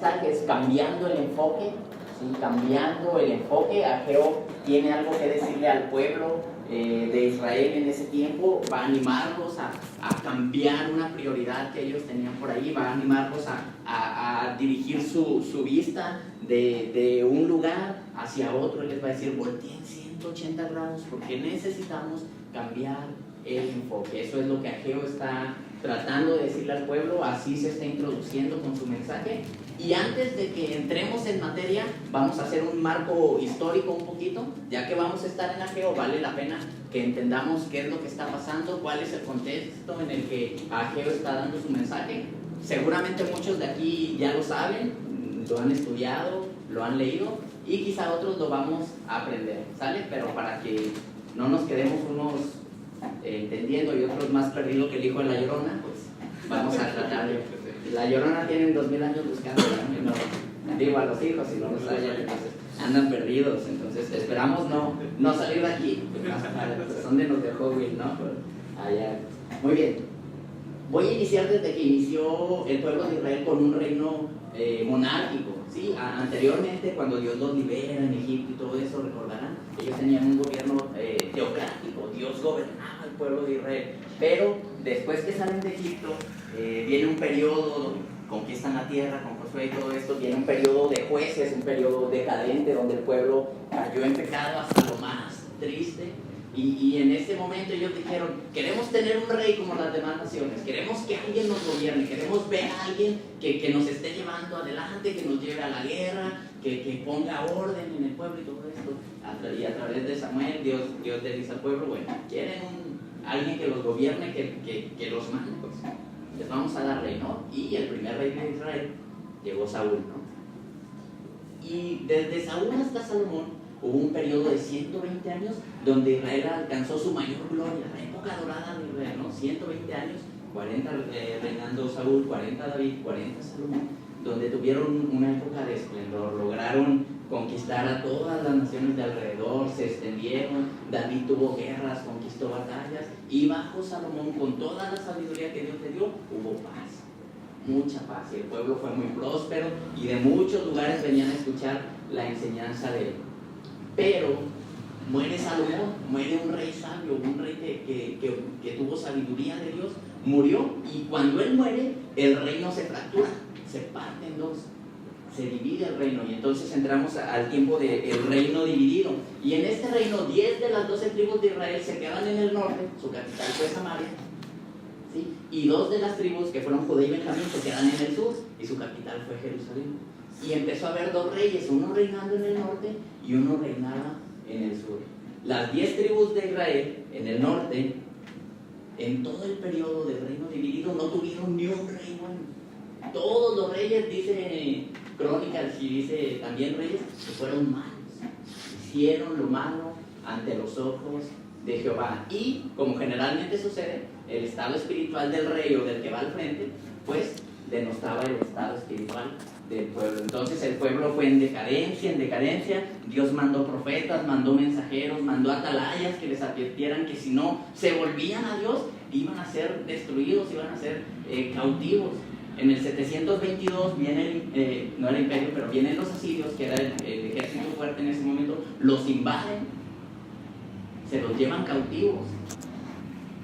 mensaje es cambiando el enfoque, ¿sí? Cambiando el enfoque. Ageo tiene algo que decirle al pueblo de Israel en ese tiempo, va a animarlos a cambiar una prioridad que ellos tenían por ahí, va a animarlos a dirigir su vista de un lugar hacia otro. Él les va a decir, volteen 180 grados porque necesitamos cambiar el enfoque. Eso es lo que Ageo está tratando de decirle al pueblo, así se está introduciendo con su mensaje. Y antes de que entremos en materia, vamos a hacer un marco histórico un poquito. Ya que vamos a estar en Ageo, vale la pena que entendamos qué es lo que está pasando, cuál es el contexto en el que Ageo está dando su mensaje. Seguramente muchos de aquí ya lo saben, lo han estudiado, lo han leído, y quizá otros lo vamos a aprender, ¿sale? Pero para que no nos quedemos unos entendiendo y otros más perdidos que el hijo de la Llorona, pues vamos a tratar de... La Llorona tienen 2000 años buscando, ¿no? Digo a los hijos, si no los hallan, entonces andan perdidos. Entonces esperamos no salir de aquí, pues son de nos dejó Will, ¿no? Allá. Muy bien, voy a iniciar desde que inició el pueblo de Israel con un reino monárquico, ¿sí? Anteriormente, cuando Dios los libera en Egipto y todo eso, recordarán, ellos tenían un gobierno teocrático, Dios gobernaba el pueblo de Israel. Pero después que salen de Egipto, viene un periodo, conquistan la tierra con Josué y todo esto, viene un periodo de jueces, un periodo decadente donde el pueblo cayó en pecado hasta lo más triste. Y en ese momento ellos dijeron, queremos tener un rey como las demás naciones, queremos que alguien nos gobierne, queremos ver a alguien que nos esté llevando adelante, que nos lleve a la guerra, que ponga orden en el pueblo y todo esto. Y a través de Samuel, Dios le dice al pueblo, bueno, quieren alguien que los gobierne, que los mande, pues les vamos a dar rey, ¿no? Y el primer rey de Israel llegó Saúl, ¿no? Y desde Saúl hasta Salomón hubo un periodo de 120 años donde Israel alcanzó su mayor gloria, la época dorada de Israel, ¿no? 120 años, 40 reinando Saúl, 40 David, 40 Salomón, donde tuvieron una época de esplendor, lograron conquistar a todas las naciones de alrededor, se extendieron, David tuvo guerras, conquistó batallas, y bajo Salomón, con toda la sabiduría que Dios le dio, hubo paz, mucha paz, y el pueblo fue muy próspero, y de muchos lugares venían a escuchar la enseñanza de él. Pero muere Salomón, muere un rey sabio, un rey que tuvo sabiduría de Dios, murió, y cuando él muere, el reino se fractura, se parte en dos, se divide el reino, y entonces entramos al tiempo del reino dividido. Y en este reino, 10 de las 12 tribus de Israel se quedan en el norte, su capital fue Samaria, ¿sí? Y 2 de las tribus, que fueron Judá y Benjamín, se quedan en el sur, y su capital fue Jerusalén. Y empezó a haber 2 reyes, uno reinando en el norte y uno reinaba en el sur. Las 10 tribus de Israel en el norte, en todo el periodo del reino dividido, no tuvieron ni un rey bueno. Todos los reyes, dice Crónicas y dice también Reyes, que fueron malos, hicieron lo malo ante los ojos de Jehová. Y como generalmente sucede, el estado espiritual del rey o del que va al frente, pues denostaba el estado espiritual del pueblo. Entonces el pueblo fue en decadencia. Dios mandó profetas, mandó mensajeros, mandó atalayas que les advirtieran que si no se volvían a Dios, iban a ser destruidos, iban a ser cautivos. En el 722 viene no el imperio, pero vienen los asirios, que era el ejército fuerte en ese momento, los invaden, se los llevan cautivos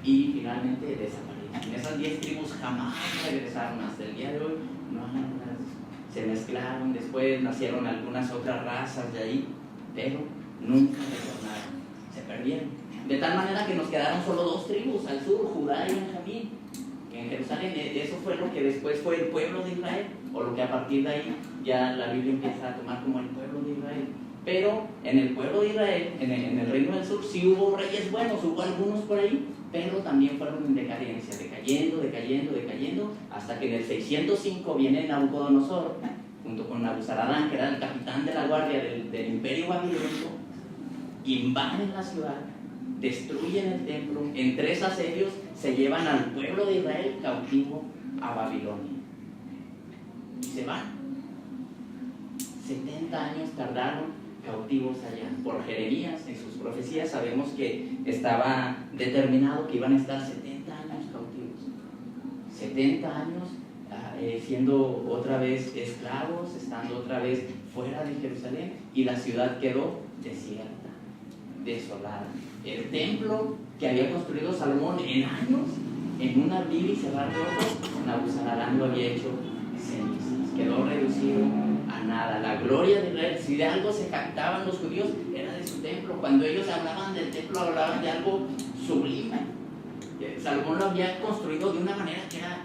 y finalmente desaparecen. Esas 10 tribus jamás regresaron hasta el día de hoy. Se mezclaron, después nacieron algunas otras razas de ahí, pero nunca retornaron, se perdieron. De tal manera que nos quedaron solo 2 tribus al sur, Judá y Benjamín, que en Jerusalén. Eso fue lo que después fue el pueblo de Israel, o lo que a partir de ahí ya la Biblia empieza a tomar como el pueblo de Israel. Pero en el pueblo de Israel, en el reino del sur, sí hubo reyes buenos, hubo algunos por ahí, pero también fueron en decadencia, decayendo, hasta que en el 605 viene Nabucodonosor, junto con Nabuzaradán, que era el capitán de la guardia del imperio babilónico, invaden la ciudad, destruyen el templo, en 3 asedios se llevan al pueblo de Israel cautivo a Babilonia. Y se van. 70 años tardaron cautivos allá. Por Jeremías, en sus profecías, sabemos que estaba determinado que iban a estar 70 años cautivos. 70 años siendo otra vez esclavos, estando otra vez fuera de Jerusalén, y la ciudad quedó desierta, desolada. El templo que había construido Salomón en años, en un abrir y cerrar de ojos, Nabuzaradán lo había hecho cenizas, quedó reducido a nada. La gloria de Israel, si de algo se jactaban los judíos, era de su templo. Cuando ellos hablaban del templo, hablaban de algo sublime. Salomón lo había construido de una manera que era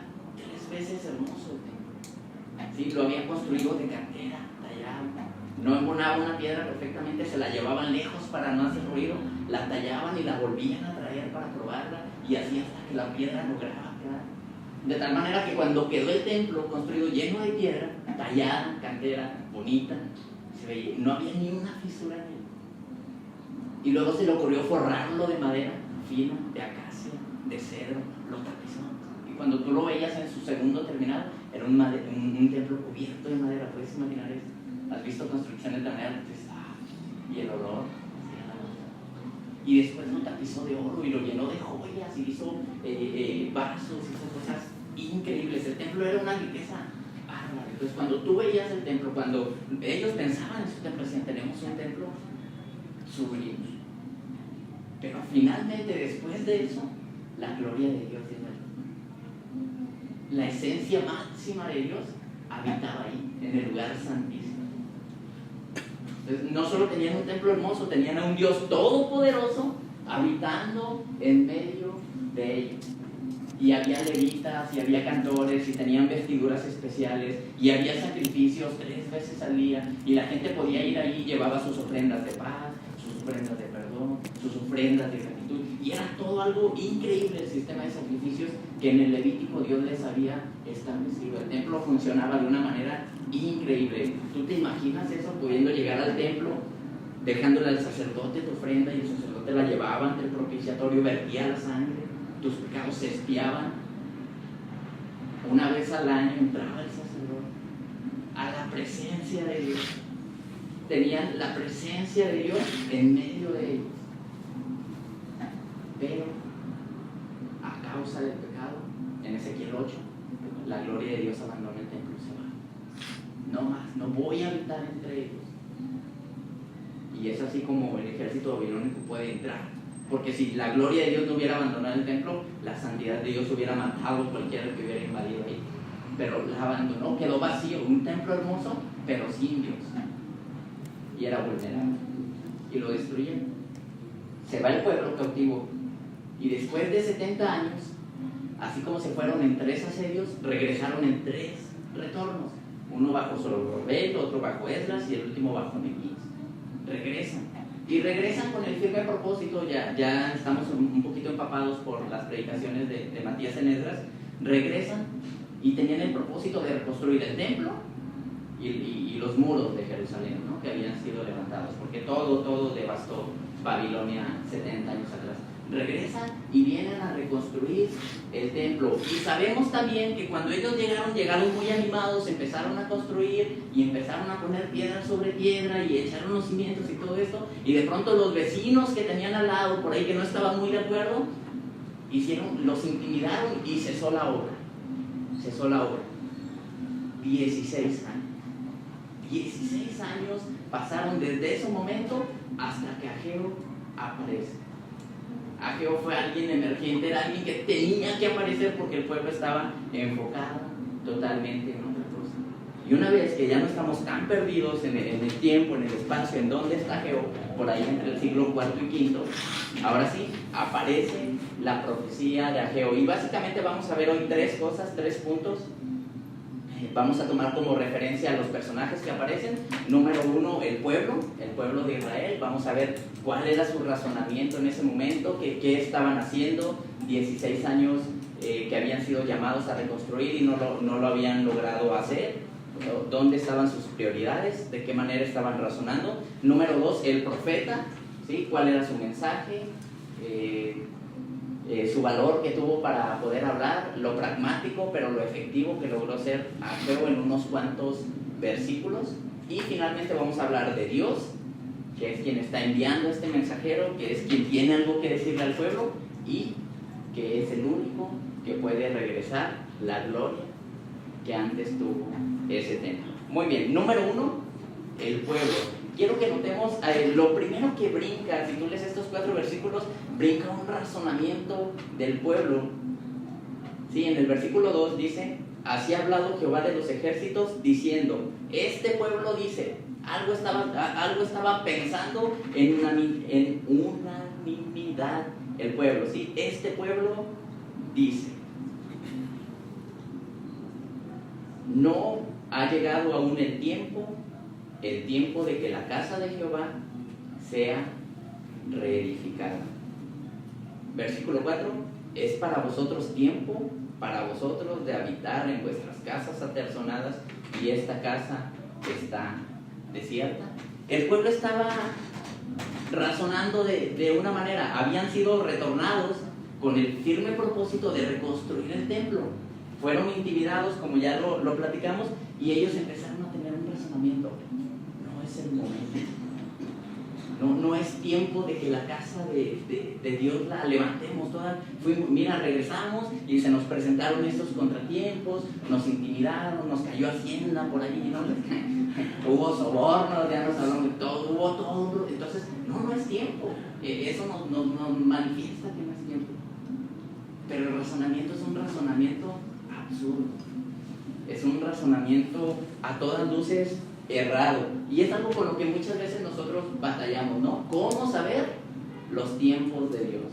3 veces hermoso el templo. Sí, lo había construido de cantera, tallado. No embonaba una piedra perfectamente, se la llevaban lejos para no hacer ruido, la tallaban y la volvían a traer para probarla, y así hasta que la piedra lograba quedar. De tal manera que cuando quedó el templo construido lleno de piedra, tallada, cantera, bonita, se veía, no había ni una fisura en él. Y luego se le ocurrió forrarlo de madera fina, de acacia, de cedro, lo tapizó. Y cuando tú lo veías en su segundo terminado, era un templo cubierto de madera. ¿Puedes imaginar eso? ¿Has visto construcciones de madera? Entonces, y el olor. Y después lo tapizó de oro y lo llenó de joyas y hizo vasos, hizo cosas increíbles. El templo era una riqueza bárbara. Entonces, cuando tú veías el templo, cuando ellos pensaban en su templo, decían, tenemos un templo sublime. Pero finalmente, después de eso, la gloria de Dios llenó el templo. La esencia máxima de Dios habitaba ahí, en el lugar santísimo. Entonces, no solo tenían un templo hermoso, tenían a un Dios todopoderoso habitando en medio de ellos. Y había levitas, y había cantores, y tenían vestiduras especiales, y había sacrificios 3 veces al día, y la gente podía ir ahí y llevaba sus ofrendas de paz, sus ofrendas de perdón, sus ofrendas de gratitud, y era todo algo increíble el sistema de sacrificios que en el Levítico Dios les había establecido. El templo funcionaba de una manera increíble. ¿Tú te imaginas eso, pudiendo llegar al templo, dejándole al sacerdote tu ofrenda, y el sacerdote la llevaba ante el propiciatorio, vertía la sangre, tus pecados se expiaban? Una vez al año entraba el sacerdote a la presencia de Dios. Tenían la presencia de Dios en medio de ellos. Pero a causa del pecado, en Ezequiel 8, la gloria de Dios abandona el templo y se va. No más, no voy a habitar entre ellos. Y es así como el ejército babilónico puede entrar. Porque si la gloria de Dios no hubiera abandonado el templo, la santidad de Dios hubiera matado a cualquiera que hubiera invadido ahí. Pero la abandonó, quedó vacío, un templo hermoso, pero sin Dios. Y era vulnerable. Y lo destruyeron. Se va el pueblo cautivo. Y después de 70 años, así como se fueron en 3 asedios, regresaron en 3 retornos. Uno bajo Zorobabel, otro bajo Esdras y el último bajo Nehemías. Regresan. Y regresan con el firme propósito, ya estamos un poquito empapados por las predicaciones de Matías en Esdras. Regresan y tenían el propósito de reconstruir el templo y los muros de Jerusalén, ¿no?, que habían sido levantados, porque todo devastó Babilonia 70 años atrás. Regresan y vienen a reconstruir el templo. Y sabemos también que cuando ellos llegaron muy animados, empezaron a construir y empezaron a poner piedra sobre piedra y echaron los cimientos y todo esto, y de pronto los vecinos que tenían al lado por ahí, que no estaban muy de acuerdo, los intimidaron y cesó la obra. 16 años. 16 años pasaron desde ese momento hasta que Ageo aparece. Ageo fue alguien emergente, era alguien que tenía que aparecer porque el pueblo estaba enfocado totalmente en otra cosa. Y una vez que ya no estamos tan perdidos en el tiempo, en el espacio, en dónde está Ageo, por ahí entre el siglo IV y V, ahora sí, aparece la profecía de Ageo. Y básicamente vamos a ver hoy 3 cosas, 3 puntos. Vamos a tomar como referencia a los personajes que aparecen. Número 1, el pueblo de Israel. Vamos a ver cuál era su razonamiento en ese momento, qué estaban haciendo. 16 años que habían sido llamados a reconstruir y no lo habían logrado hacer. ¿Dónde estaban sus prioridades? ¿De qué manera estaban razonando? Número 2, el profeta, ¿sí? ¿Cuál era su mensaje? Su valor que tuvo para poder hablar, lo pragmático pero lo efectivo que logró ser Ageo en unos cuantos versículos. Y finalmente vamos a hablar de Dios, que es quien está enviando a este mensajero, que es quien tiene algo que decirle al pueblo y que es el único que puede regresar la gloria que antes tuvo ese templo. Muy bien, número 1, el pueblo. Quiero que notemos, lo primero que brinca, si tú lees estos 4 versículos, brinca un razonamiento del pueblo. Sí, en el versículo 2 dice: así ha hablado Jehová de los ejércitos, diciendo, este pueblo dice, algo estaba pensando en unanimidad el pueblo, ¿sí? Este pueblo dice, no ha llegado aún el tiempo de que la casa de Jehová sea reedificada. Versículo 4, es para vosotros tiempo, para vosotros de habitar en vuestras casas aterzonadas, y esta casa está desierta. El pueblo estaba razonando de una manera, habían sido retornados con el firme propósito de reconstruir el templo. Fueron intimidados, como ya lo platicamos, y ellos empezaron a tener un razonamiento. No es el momento. No es tiempo de que la casa de Dios la levantemos toda. Mira, regresamos y se nos presentaron estos contratiempos, nos intimidaron, nos cayó Hacienda por allí, ¿no? Hubo sobornos, ya nos hablaron de todo, hubo todo. Entonces, no es tiempo. Eso nos manifiesta que no es tiempo. Pero el razonamiento es un razonamiento absurdo. Es un razonamiento a todas luces errado, y es algo con lo que muchas veces nosotros batallamos, ¿no? ¿Cómo saber los tiempos de Dios?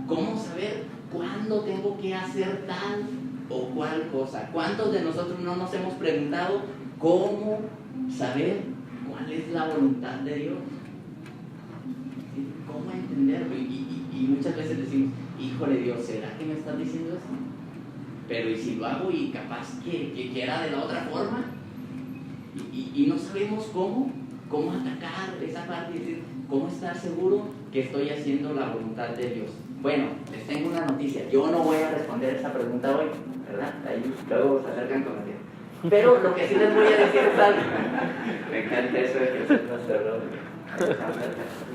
¿Cómo saber cuándo tengo que hacer tal o cual cosa? ¿Cuántos de nosotros no nos hemos preguntado cómo saber cuál es la voluntad de Dios? ¿Sí? ¿Cómo entenderlo? Y muchas veces decimos, híjole Dios, ¿será que me estás diciendo eso? Pero ¿y si lo hago y capaz que era de la otra forma? Y no sabemos cómo atacar esa parte, es decir, cómo estar seguro que estoy haciendo la voluntad de Dios. Bueno, les tengo una noticia. Yo no voy a responder esa pregunta hoy, ¿verdad? Ahí luego se acercan con el. Pero lo que sí les voy a decir es algo. Me encanta eso de que se nos cerró.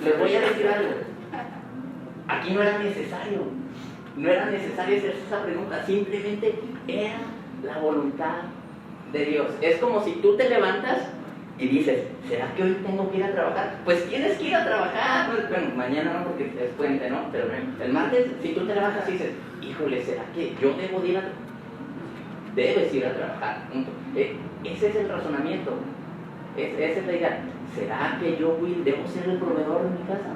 Les voy a decir algo. Aquí no era necesario. No era necesario hacerse esa pregunta. Simplemente era la voluntad de Dios. Es como si tú te levantas y dices, ¿será que hoy tengo que ir a trabajar? Pues tienes que ir a trabajar. Bueno, mañana no, porque es puente, ¿no? Pero el martes, si tú te levantas y dices, híjole, ¿será que yo debo de ir a trabajar? Debes ir a trabajar. Ese es el razonamiento. Esa es la idea. ¿Será que yo debo ser el proveedor de mi casa?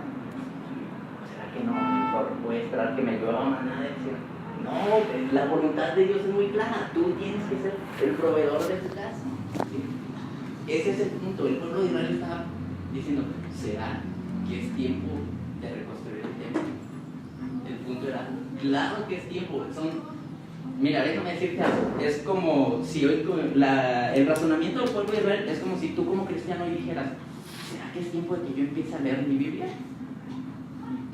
¿Será que no? Mejor voy a esperar que me llueva maná del cielo. No, la voluntad de Dios es muy clara. Tú tienes que ser el proveedor de tu casa. ¿Sí? Ese es el punto. El pueblo de Israel estaba diciendo, ¿será que es tiempo de reconstruir el templo? El punto era, claro que es tiempo. Mira, déjame decirte algo. Es como si hoy el razonamiento del pueblo de Israel es como si tú como cristiano hoy dijeras, ¿será que es tiempo de que yo empiece a leer mi Biblia?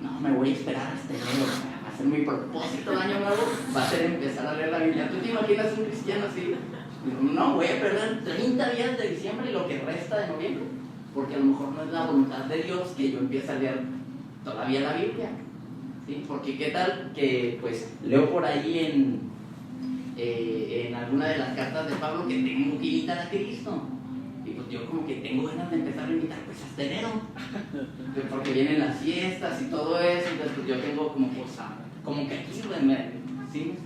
No, me voy a esperar hasta enero. Hacer mi propósito de año nuevo va a ser empezar a leer la Biblia. ¿Tú te imaginas un cristiano así? No, voy a perder 30 días de diciembre y lo que resta de noviembre, porque a lo mejor no es la voluntad de Dios que yo empiece a leer todavía la Biblia, ¿sí? Porque qué tal que pues leo por ahí en alguna de las cartas de Pablo que tengo que imitar a Cristo, y pues yo como que tengo ganas de empezar a imitar pues hasta enero, porque vienen las fiestas y todo eso, entonces pues yo tengo como que aquí, ¿sí me explico?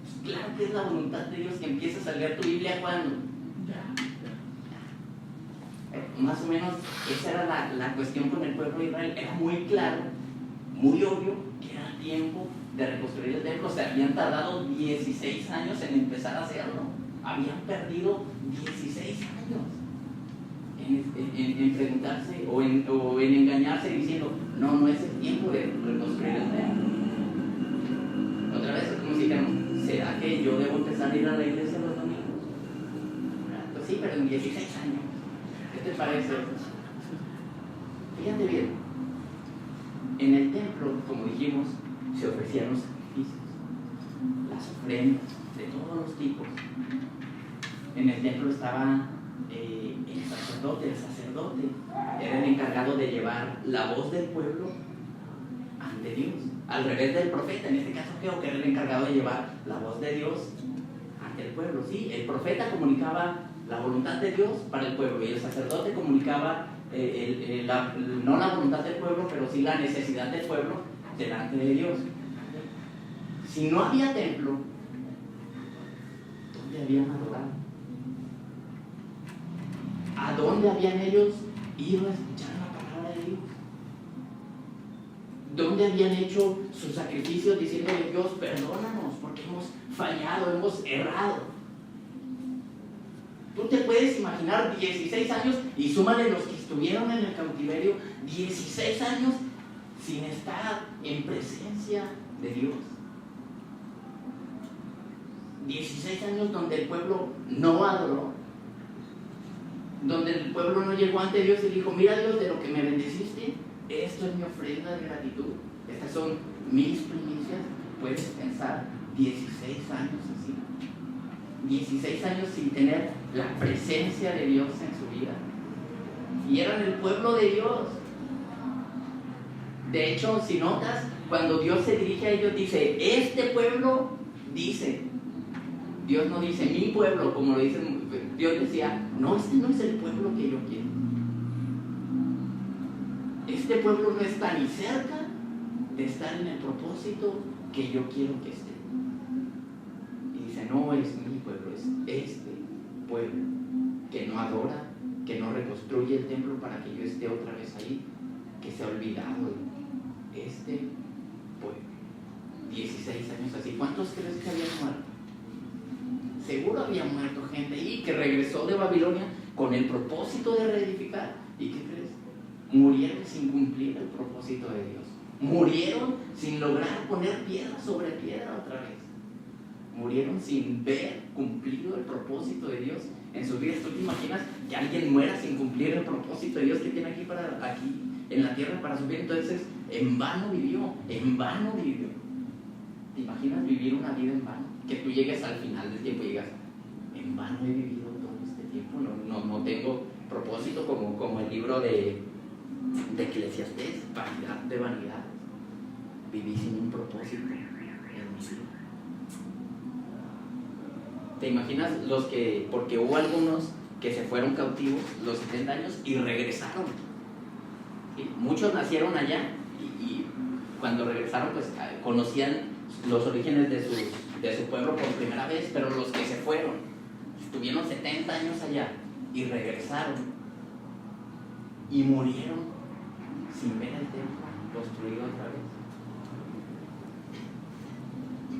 Pues claro que es la voluntad de Dios que empieces a leer tu Biblia cuando más o menos esa era la cuestión con el pueblo de Israel. Era muy claro, muy obvio que era tiempo de reconstruir el templo. Se habían tardado 16 años en empezar a hacerlo. Habían perdido 16 años en preguntarse o en engañarse diciendo, no es el tiempo de reconstruir el templo. Otra vez es como si dijéramos, ¿será que yo debo empezar a ir a la iglesia los domingos? Pues sí, pero en 16 años. ¿Qué te parece? Fíjate bien, en el templo, como dijimos, se ofrecían los sacrificios, las ofrendas de todos los tipos. En el templo estaba el sacerdote era el encargado de llevar la voz del pueblo ante Dios, al revés del profeta. En este caso creo que era el encargado de llevar la voz de Dios ante el pueblo, ¿sí? El profeta comunicaba la voluntad de Dios para el pueblo y el sacerdote comunicaba no la voluntad del pueblo, pero sí la necesidad del pueblo delante de Dios. Si no había templo, ¿dónde habían adorado? ¿A dónde habían ellos ido a escuchar la palabra de Dios? ¿Dónde habían hecho sus sacrificios diciéndole: Dios, perdónanos porque hemos fallado, hemos errado? Tú te puedes imaginar 16 años, y súmale los que estuvieron en el cautiverio, 16 años sin estar en presencia de Dios. 16 años donde el pueblo no adoró, donde el pueblo no llegó ante Dios y dijo: mira, Dios, de lo que me bendeciste, esto es mi ofrenda de gratitud, estas son mis primicias. Puedes pensar, 16 años así, 16 años sin tener la presencia de Dios en su vida, y eran el pueblo de Dios. De hecho, si notas, cuando Dios se dirige a ellos, dice: este pueblo dice. Dios no dice mi pueblo, como lo dicen. Dios decía: no, este no es el pueblo que yo quiero. Este pueblo no está ni cerca de estar en el propósito que yo quiero que esté. Y dice: no es mi pueblo, es este pueblo que no adora, que no reconstruye el templo para que yo esté otra vez ahí, que se ha olvidado de este pueblo. 16 años así. ¿Cuántos crees que habían muerto? Seguro había muerto gente ahí que regresó de Babilonia con el propósito de reedificar. ¿Y qué crees? Murieron sin cumplir el propósito de Dios. Murieron sin lograr poner piedra sobre piedra otra vez. Murieron sin ver cumplido el propósito de Dios en sus vidas. ¿Tú te imaginas que alguien muera sin cumplir el propósito de Dios que tiene aquí en la tierra para su vida? Entonces, en vano vivió, en vano vivió. ¿Te imaginas vivir una vida en vano? Que tú llegues al final del tiempo y digas: en vano he vivido todo este tiempo, no tengo propósito, como el libro de Eclesiastés, vanidad de vanidad. Viví sin un propósito en mi vida. ¿Te imaginas porque hubo algunos que se fueron cautivos los 70 años y regresaron? ¿Sí? Muchos nacieron allá y cuando regresaron, pues conocían los orígenes de su pueblo por primera vez, pero los que se fueron, estuvieron 70 años allá y regresaron y murieron sin ver el templo construido otra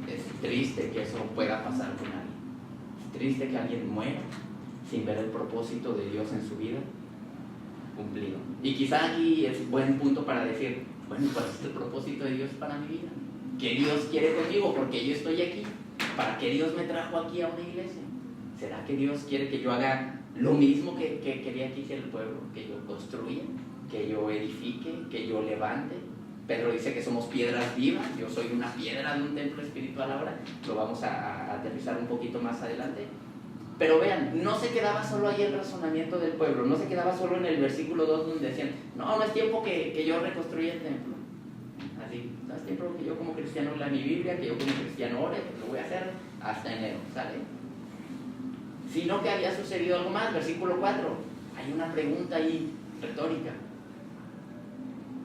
vez. Es triste que eso pueda pasar con alguien. Es triste que alguien muera sin ver el propósito de Dios en su vida cumplido. Y quizá aquí es buen punto para decir: bueno, ¿cuál es el propósito de Dios para mi vida? ¿Qué Dios quiere conmigo? Porque yo estoy aquí. ¿Para qué Dios me trajo aquí a una iglesia? ¿Será que Dios quiere que yo haga lo mismo que quería que hiciera el pueblo? Que yo construya, que yo edifique, que yo levante. Pedro dice que somos piedras vivas. Yo soy una piedra de un templo espiritual ahora. Lo vamos a aterrizar un poquito más adelante. Pero vean, no se quedaba solo ahí el razonamiento del pueblo. No se quedaba solo en el versículo 2 donde decían: no es tiempo que yo reconstruya el templo. Así, no es tiempo que yo como cristiano lea mi Biblia, que yo como cristiano ore, pues lo voy a hacer hasta enero, ¿sale? Sino que había sucedido algo más. Versículo 4, hay una pregunta ahí retórica.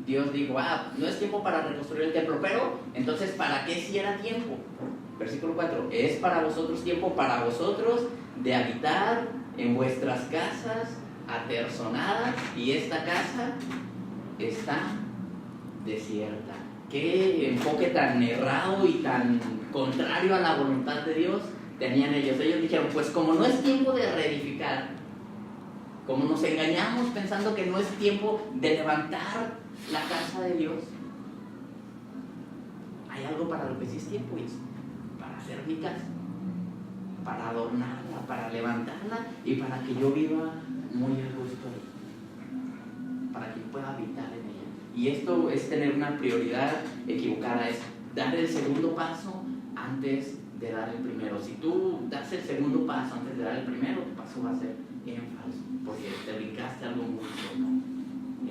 Dios dijo: no es tiempo para reconstruir el templo, pero entonces ¿para qué si era tiempo? Versículo 4, es para vosotros tiempo, para vosotros de habitar en vuestras casas aterzonadas, y esta casa está desierta. Qué enfoque tan errado y tan contrario a la voluntad de Dios tenían ellos. Ellos dijeron: pues como no es tiempo de reedificar, como nos engañamos pensando que no es tiempo de levantar la casa de Dios, hay algo para lo que sí es tiempo, y es para hacer mi casa, para adornarla, para levantarla y para que yo viva muy a gusto ahí, para que pueda habitar en ella. Y esto es tener una prioridad equivocada, es dar el segundo paso antes de dar el primero. Si tú das el segundo paso antes de dar el primero, tu paso va a ser en falso, porque te brincaste algo muy importante,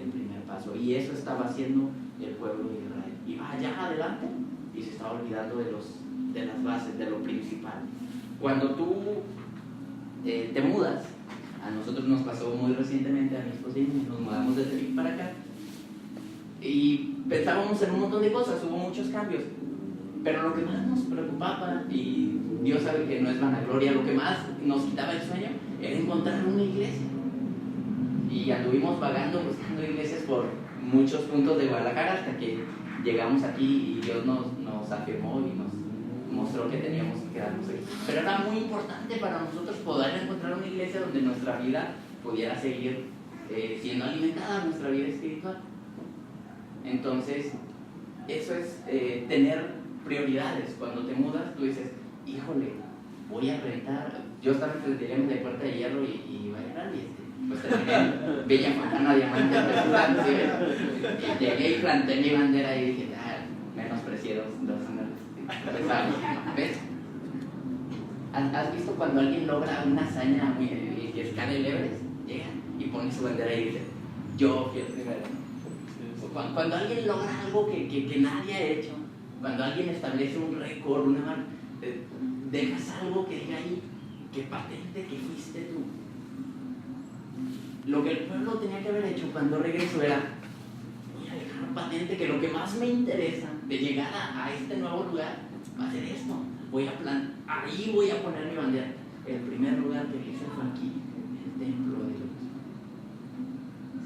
el primer paso. Y eso estaba haciendo el pueblo de Israel. Iba allá adelante y se estaba olvidando de las bases, de lo principal. Cuando tú te mudas, a nosotros nos pasó muy recientemente, a mi esposa y a mí, nos mudamos desde aquí para acá y pensábamos en un montón de cosas, hubo muchos cambios, pero lo que más nos preocupaba, y Dios sabe que no es vanagloria, lo que más nos quitaba el sueño era encontrar una iglesia. Y anduvimos vagando buscando iglesias por muchos puntos de Guadalajara hasta que llegamos aquí y Dios nos afirmó y nos mostró que teníamos que quedarnos aquí. Pero era muy importante para nosotros poder encontrar una iglesia donde nuestra vida pudiera seguir siendo alimentada, nuestra vida espiritual. Entonces, eso es tener prioridades. Cuando te mudas, tú dices, híjole, voy a rentar. Yo estaba en de Puerta de Hierro y iba a entrar y pues terminé Bella Fontana Diamante presentando, ¿sí? Y llegué y planté mi bandera y dije, menosprecié dos ¿ves? ¿Has visto cuando alguien logra una hazaña que escala el Everest? Llega y pone su bandera y dice, yo fui el primero. Cuando alguien logra algo que nadie ha hecho, cuando alguien establece un récord, dejas algo que diga ahí, que patente que fuiste tú. Lo que el pueblo tenía que haber hecho cuando regresó era, voy a dejar patente que lo que más me interesa de llegar a este nuevo lugar va a ser esto. Ahí voy a poner mi bandera. El primer lugar que hice fue aquí, el templo de Dios.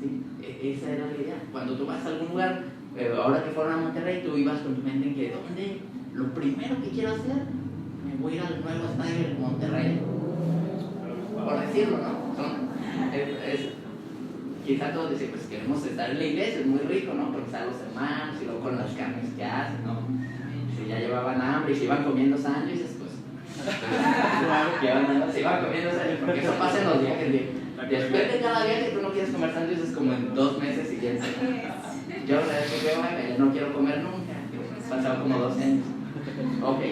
¿Sí? Esa era la idea. Cuando tú vas a algún lugar, ahora que fueron a Monterrey, tú ibas con tu mente en que, ¿dónde? Lo primero que quiero hacer, me voy a ir al nuevo estadio de Monterrey. Por decirlo, ¿no? Quizá todos decían, pues queremos estar en la iglesia, es muy rico, ¿no? Porque están los hermanos y luego con las carnes que hacen, ¿no? Si ya llevaban hambre y se iban comiendo sándwiches, pues se iban comiendo sándwiches, porque eso pasa en los viajes. Después de cada viaje tú no quieres comer sándwiches como en 2 meses y piensas, yo la vez que veo, ya no quiero comer nunca, pasado como 2 años. Ok,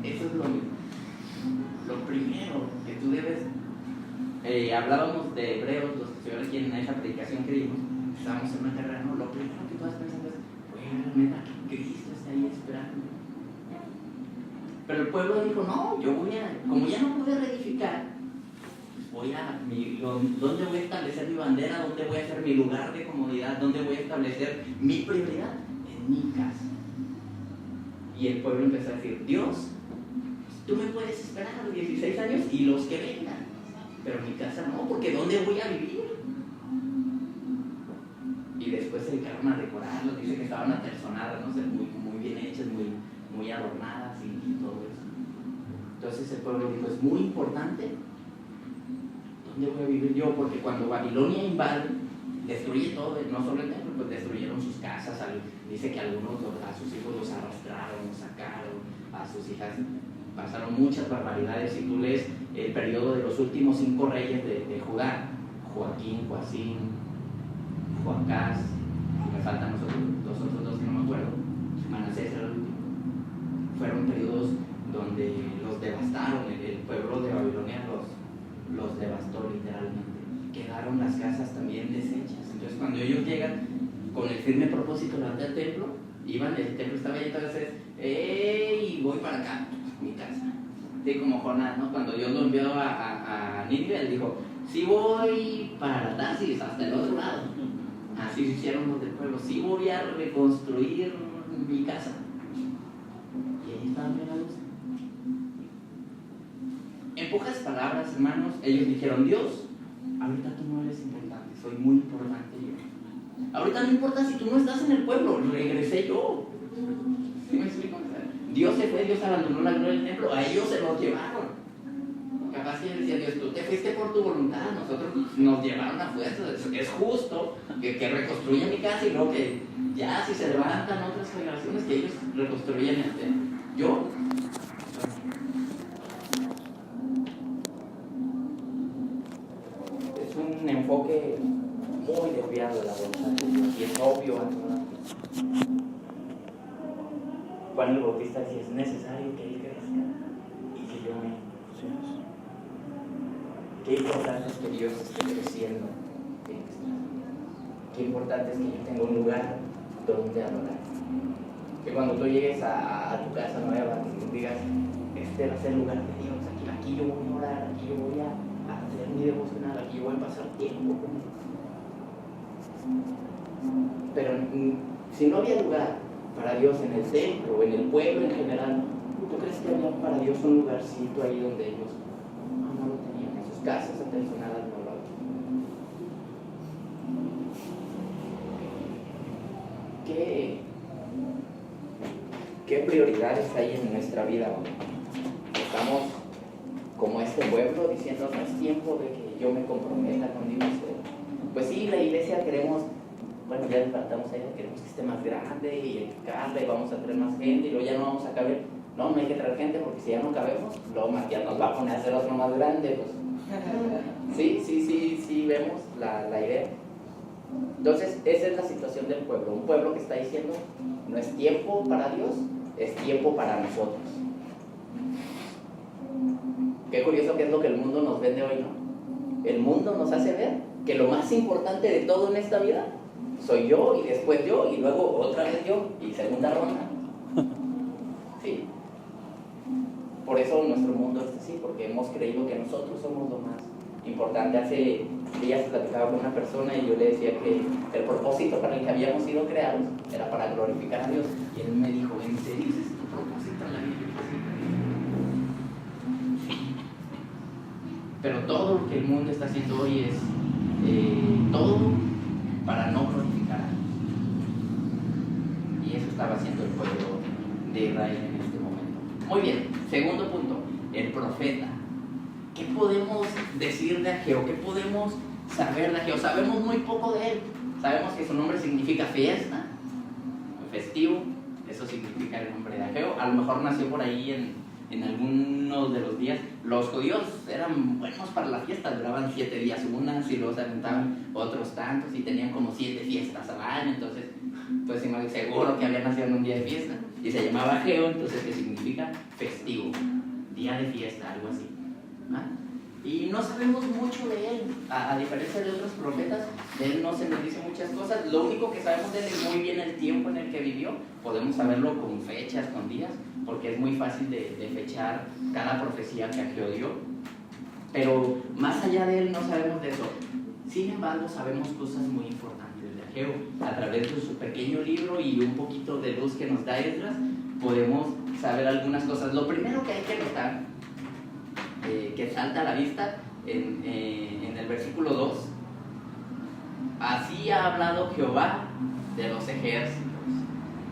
eso es lo primero que tú debes. Hablábamos de Hebreos, los que estuvieron aquí en esa predicación que dimos, estábamos en una carrera, ¿no? Lo primero que tú vas pensando es, bueno, neta, que Cristo está ahí esperando. Pero el pueblo dijo, no, como ya no pude reedificar, ¿dónde voy a establecer mi bandera? ¿Dónde voy a hacer mi lugar de comodidad? ¿Dónde voy a establecer mi prioridad? En mi casa. Y el pueblo empezó a decir, Dios, tú me puedes esperar a los 16 años y los que vengan, pero mi casa no, porque ¿dónde voy a vivir? Y después se dedicaron a decorarlos, dice que estaban apersonadas, ¿no? Muy bien hechas, muy adornadas y todo eso. Entonces el pueblo dijo, es muy importante ¿dónde voy a vivir yo? Porque cuando Babilonia invade, destruye todo, no solo el templo, pues destruyeron sus casas. Dice que algunos a sus hijos los arrastraron, los sacaron, a sus hijas pasaron muchas barbaridades. Si tú lees el periodo de los últimos 5 reyes de Judá, Joaquín, Joacín, Joacás, me faltan los otros 2 que no me acuerdo, Manasés era el último. Fueron periodos donde los devastaron, el pueblo de Babilonia los devastó literalmente. Quedaron las casas también deshechas. Entonces cuando ellos llegan con el firme propósito de levantar el templo, el templo estaba ahí, entonces, ¡ey! Voy para acá, mi casa. Sí, como Jonás, ¿no? Cuando Dios lo envió a Nínive, él dijo, sí voy para Tarsis, hasta el otro lado. Así se hicieron los del pueblo, sí voy a reconstruir mi casa. Y ahí estaban bien a luz. En pocas palabras, hermanos, ellos dijeron, Dios, ahorita tú no eres importante, soy muy importante yo. Ahorita no importa si tú no estás en el pueblo, regresé yo. ¿Sí me explico? Dios se fue, Dios abandonó la gloria del templo, a ellos se los llevaron. Capaz que decía Dios, tú te fuiste por tu voluntad, nosotros nos llevaron a fuerza. Es justo que reconstruyan mi casa y luego que ya si se levantan otras generaciones que ellos reconstruyan el templo. Yo es un enfoque muy desviado de la voluntad de Dios y es obvio a todas. Juan el Bautista decía, es necesario que él crezca y que yo me funcione. Qué importante es que Dios esté creciendo en nuestras vidas. Qué importante es que yo tenga un lugar donde adorar. Que cuando tú llegues a tu casa nueva, digas, este va a ser el lugar de Dios, aquí yo voy a orar, aquí yo voy a hacer mi devocional, aquí yo voy a pasar tiempo con Dios. Pero si no había lugar para Dios en el templo o en el pueblo en general, ¿tú crees que había para Dios un lugarcito ahí donde ellos no lo tenían? En sus casas atencionadas no lo había. ¿Qué prioridades hay en nuestra vida hoy? Estamos como este pueblo diciendo, no es tiempo de que yo me comprometa con Dios. Pues sí, la iglesia queremos, bueno, ya faltamos a ella, queremos que esté más grande y edificarla y vamos a traer más gente y luego ya no vamos a caber. No hay que traer gente porque si ya no cabemos, luego Matías nos va a poner a hacer otro más grande. Pues. Sí, vemos la idea. Entonces, esa es la situación del pueblo. Un pueblo que está diciendo, no es tiempo para Dios, es tiempo para nosotros. Qué curioso que es lo que el mundo nos vende hoy, ¿no? El mundo nos hace ver que lo más importante de todo en esta vida soy yo, y después yo, y luego otra vez yo, y segunda ronda. Sí. Por eso nuestro mundo es así, porque hemos creído que nosotros somos lo más importante. Hace días platicaba con una persona y yo le decía que el propósito para el que habíamos sido creados era para glorificar a Dios. Y él me dijo, ¿en serio ese es tu propósito en la vida? Pero todo lo que el mundo está haciendo hoy es todo para no glorificar a Dios. Y eso estaba haciendo el pueblo de Israel en este momento. Muy bien, segundo punto, el profeta. ¿Qué podemos decir de Ageo? ¿Qué podemos saber de Ageo? Sabemos muy poco de él. Sabemos que su nombre significa fiesta, festivo. Eso significa el nombre de Ageo. A lo mejor nació por ahí en algunos de los días. Los judíos eran buenos para la fiesta, duraban 7 días unas y luego se aventaban otros tantos y tenían como 7 fiestas al año. Entonces, pues seguro que había nacido en un día de fiesta y se llamaba Ageo, entonces que significa festivo, día de fiesta, algo así. Y no sabemos mucho de él, a diferencia de otros profetas. De él no se nos dice muchas cosas. Lo único que sabemos de él es muy bien el tiempo en el que vivió. Podemos saberlo con fechas, con días, porque es muy fácil de fechar cada profecía que Ageo dio. Pero más allá de él no sabemos de eso. Sin embargo, sabemos cosas muy importantes de Ageo. A través de su pequeño libro y un poquito de luz que nos da Esdras, podemos saber algunas cosas. Lo primero que hay que notar, que salta a la vista en el versículo 2, así ha hablado Jehová de los ejércitos.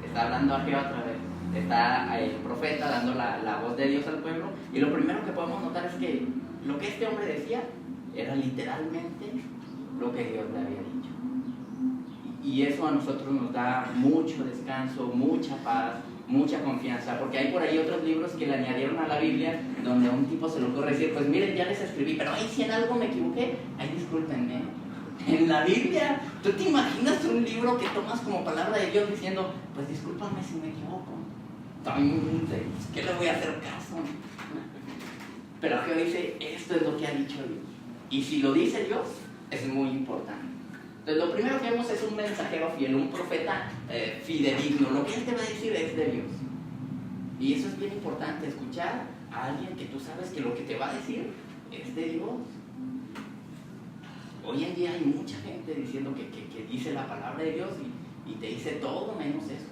Está hablando Ageo a través, está el profeta dando la voz de Dios al pueblo, y lo primero que podemos notar es que lo que este hombre decía era literalmente lo que Dios le había dicho, y eso a nosotros nos da mucho descanso, mucha paz, mucha confianza, porque hay por ahí otros libros que le añadieron a la Biblia donde a un tipo se le ocurre decir, pues miren, ya les escribí, pero ay, si en algo me equivoqué, ay, discúlpenme. En la Biblia, ¿tú te imaginas un libro que tomas como palabra de Dios diciendo, pues discúlpame si me equivoco? ¿Qué le voy a hacer caso? Pero Ageo dice, esto es lo que ha dicho Dios, y si lo dice Dios, es muy importante. Entonces, lo primero que vemos es un mensajero fiel, un profeta fidedigno. Lo que él te va a decir es de Dios. Y eso es bien importante, escuchar a alguien que tú sabes que lo que te va a decir es de Dios. Hoy en día hay mucha gente diciendo que dice la palabra de Dios y te dice todo menos eso.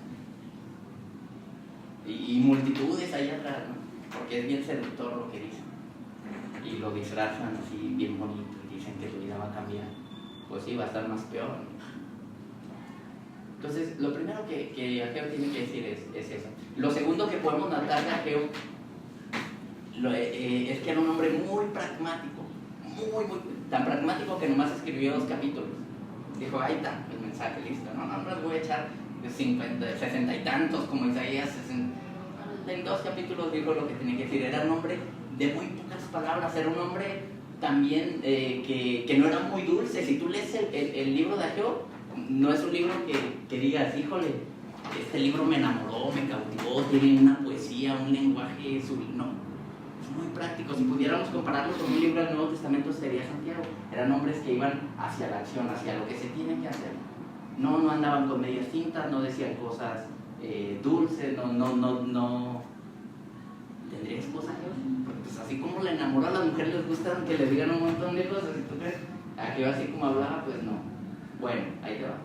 Y multitudes ahí atrás, ¿no? Porque es bien seductor lo que dicen. Y lo disfrazan así bien bonito y dicen que tu vida va a cambiar. Pues sí, va a estar más peor. Entonces, lo primero que Ageo tiene que decir es eso. Lo segundo que podemos notar de Ageo es que era un hombre muy pragmático, muy tan pragmático que nomás escribió 2 capítulos. Dijo, ahí está el mensaje, listo. No les voy a echar 60 y tantos como Isaías. En 2 capítulos dijo lo que tenía que decir. Era un hombre de muy pocas palabras, era un hombre también que no era muy dulce. Si tú lees el libro de Ageo, no es un libro que digas, híjole, este libro me enamoró, me cautivó, tiene una poesía, un lenguaje no, es muy práctico. Si pudiéramos compararlo con un libro del Nuevo Testamento, sería Santiago. Eran hombres que iban hacia la acción, hacia lo que se tiene que hacer. No andaban con medias tintas, no decían cosas dulces, no ¿tendría esposa Ageo? Porque pues así como la enamoró a las mujeres les gusta que les digan un montón de cosas, ¿y tú crees? Ageo así como hablaba, pues no. Bueno, ahí te va.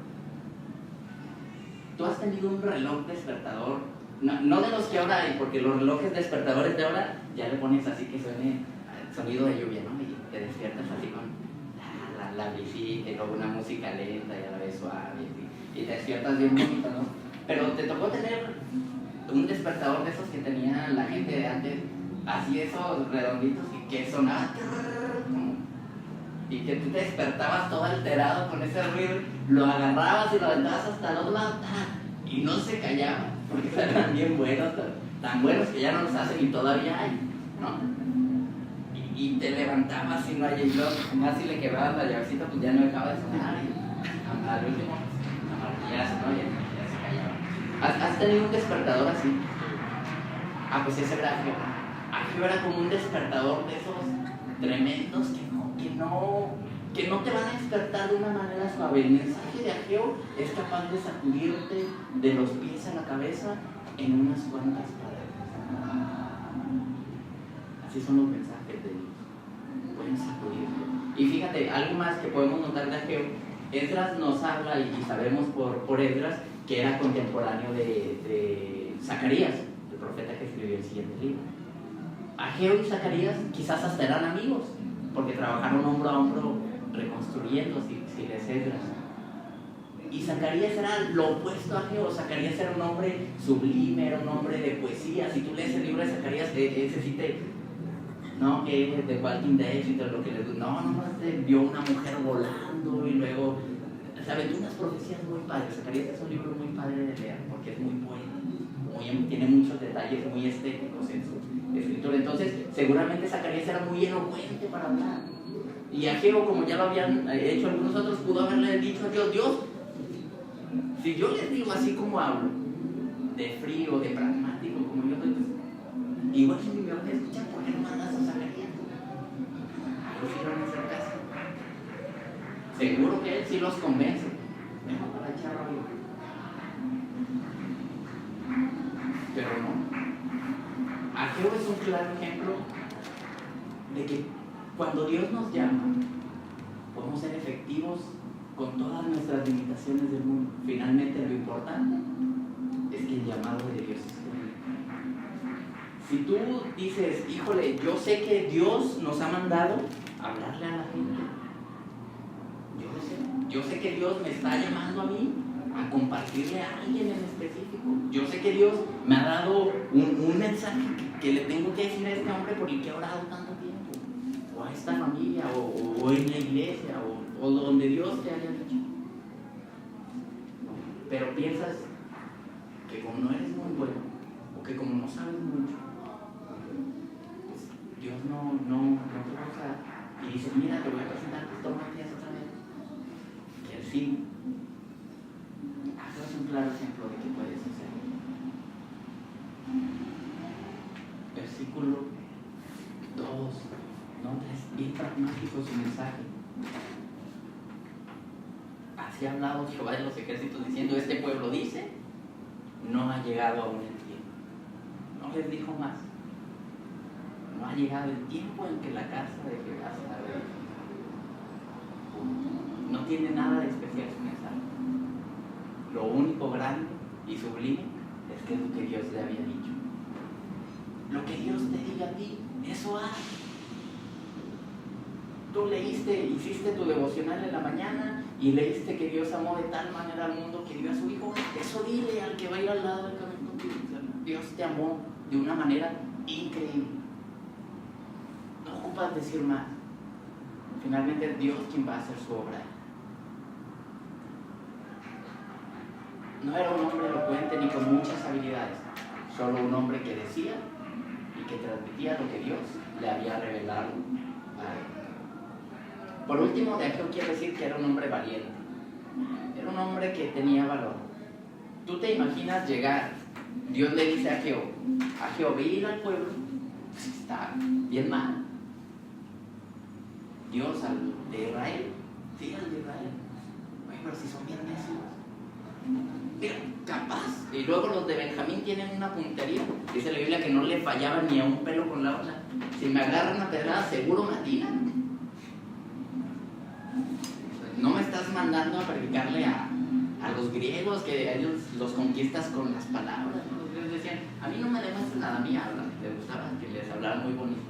¿Tú has tenido un reloj despertador? No de los que ahora hay, porque los relojes despertadores de ahora ya le pones así que suene sonido de lluvia, ¿no? Y te despiertas así con la brisita y luego una música lenta y a la vez suave y te despiertas bien bonito, ¿no? Pero te tocó tener un despertador de esos que tenía la gente de antes, así esos redonditos y que sonaban y que tú te despertabas todo alterado con ese ruido, lo agarrabas y lo aventabas hasta el otro lado y no se callaba, porque eran bien buenos, tan buenos que ya no los hacen y todavía hay, ¿no? Y te levantabas y no hay y luego, más si le quebrabas la llavecita, pues ya no dejaba de sonar y al último ya se callaba. ¿Has tenido un despertador así? Pues ese era Ageo. Ageo era como un despertador de esos tremendos que no te van a despertar de una manera suave. El mensaje de Ageo es capaz de sacudirte de los pies a la cabeza en unas cuantas palabras. Así son los mensajes de Dios. Pueden sacudirte. Y fíjate, algo más que podemos notar de Ageo, Esdras nos habla, y sabemos por Esdras, que era contemporáneo de Zacarías, el profeta que escribió el siguiente libro. Ageo y Zacarías quizás hasta eran amigos, porque trabajaron hombro a hombro reconstruyendo, si lees Esdras. Y Zacarías era lo opuesto a Ageo. Zacarías era un hombre sublime, era un hombre de poesía. Si tú lees el libro de Zacarías, ese sí no, que de Walking Dead y todo lo que le gusta. No, vio una mujer volando y luego, ¿sabes? Unas profecías muy padres. Zacarías es un libro muy padre de leer porque es muy bueno, tiene muchos detalles muy estéticos en su escritura. Entonces, seguramente Zacarías era muy elocuente para hablar. Y Ageo, como ya lo habían hecho algunos otros, pudo haberle dicho a Dios, si yo les digo así como hablo, de frío, de pragmático, como yo, pues, igual si me van a escuchar, ¿por qué no mandas a Zacarías? Pues sí van a hacer caso. Seguro que él sí los convence. Mejor para echar rollo. Pero no. Ageo es un claro ejemplo de que cuando Dios nos llama, podemos ser efectivos con todas nuestras limitaciones del mundo. Finalmente, lo importante es que el llamado de Dios es bueno. Si tú dices, híjole, yo sé que Dios nos ha mandado a hablarle a la gente, yo sé que Dios me está llamando a mí a compartirle a alguien en específico. Yo sé que Dios me ha dado un mensaje que le tengo que decir a este hombre por el que he orado tanto tiempo, o a esta familia, o en la iglesia, o donde Dios te haya dicho. Pero piensas que como no eres muy bueno, o que como no sabes mucho, pues Dios no te va a usar. Y dice, mira, te voy a presentar tus tomatías otra vez. Que el sí. Eso es un claro ejemplo de que puede suceder. Versículo 2, es bien pragmático su mensaje. Así ha hablado Jehová de los ejércitos diciendo, este pueblo dice, no ha llegado aún el tiempo. No les dijo más. No ha llegado el tiempo en que la casa de Jehová será reedificada. No tiene nada de especial su mensaje. Lo único grande y sublime es que es lo que Dios le había dicho. Lo que Dios te diga a ti, eso haz. Tú hiciste tu devocional en la mañana y leíste que Dios amó de tal manera al mundo que dio a su Hijo. Eso dile al que va a ir al lado del camino contigo. Dios te amó de una manera increíble. No ocupas decir más. Finalmente es Dios quien va a hacer su obra. No era un hombre elocuente ni con muchas habilidades, solo un hombre que decía y que transmitía lo que Dios le había revelado a él. Por último, de Ageo quiere decir que era un hombre valiente. Era un hombre que tenía valor. Tú te imaginas llegar, Dios le dice a Ageo, ve ir al pueblo, está bien mal. Dios de Israel, sí, al de Israel. Oye, pero si son bien necios. Pero capaz Y luego los de Benjamín tienen una puntería. Dice la Biblia que no le fallaban ni a un pelo con la otra. Si me agarran a pedrada, seguro me atinan. No me estás mandando a predicarle a los griegos, que a ellos los conquistas con las palabras, ¿no? Ellos decían, a mí no me demuestran nada, a mí hablan. Les gustaba que les hablara muy bonito.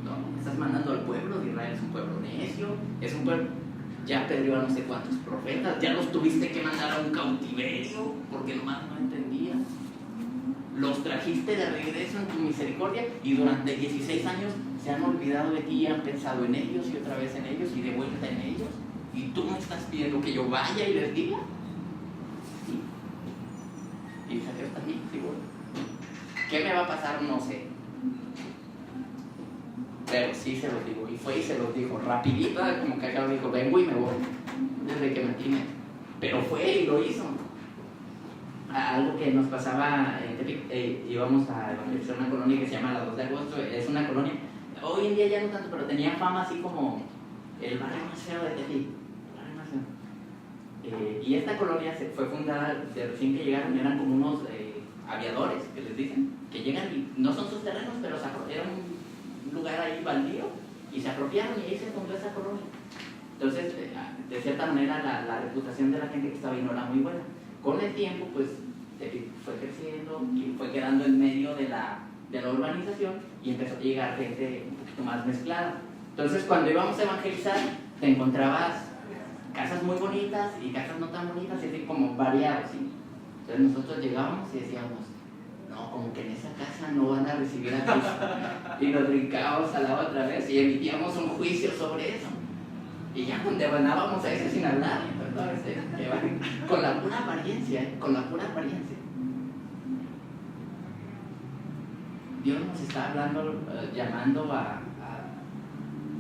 No, me estás mandando al pueblo de Israel, es un pueblo necio, es un pueblo, ya perdió a no sé cuántos profetas, ya los tuviste que mandar a un cautiverio, porque nomás no entendían. Los trajiste de regreso en tu misericordia y durante 16 años se han olvidado de ti y han pensado en ellos y otra vez en ellos y de vuelta en ellos. ¿Y tú me estás pidiendo que yo vaya y les diga? Sí. Y Zaqueo también, digo, ¿qué me va a pasar? No sé. Pero sí se los digo, y fue y se los dijo, rapidito, como que acá dijo, vengo y me voy, desde que me tiene. Pero fue y lo hizo. Algo que nos pasaba en Tepic, íbamos a evangelizar una colonia que se llama la 2 de agosto, es una colonia, hoy en día ya no tanto, pero tenía fama así como el barrio más feo de Tepic. Y esta colonia se fue fundada de recién que llegaron, eran como unos aviadores, que les dicen, que llegan y no son sus terrenos, pero era un lugar ahí baldío, y se apropiaron y ahí se fundó esa colonia. Entonces, de cierta manera, la reputación de la gente que estaba ahí no era muy buena. Con el tiempo, pues, fue creciendo y fue quedando en medio de la urbanización y empezó a llegar gente un poquito más mezclada. Entonces, cuando íbamos a evangelizar, te encontrabas casas muy bonitas y casas no tan bonitas, y así como variados, ¿sí? Entonces nosotros llegábamos y decíamos, no, como que en esa casa no van a recibir a Cristo. Y nos brincábamos al lado otra vez y emitíamos un juicio sobre eso. Y ya condenábamos a ese sin hablar, con la pura apariencia, con la pura apariencia. Dios nos está hablando, llamando a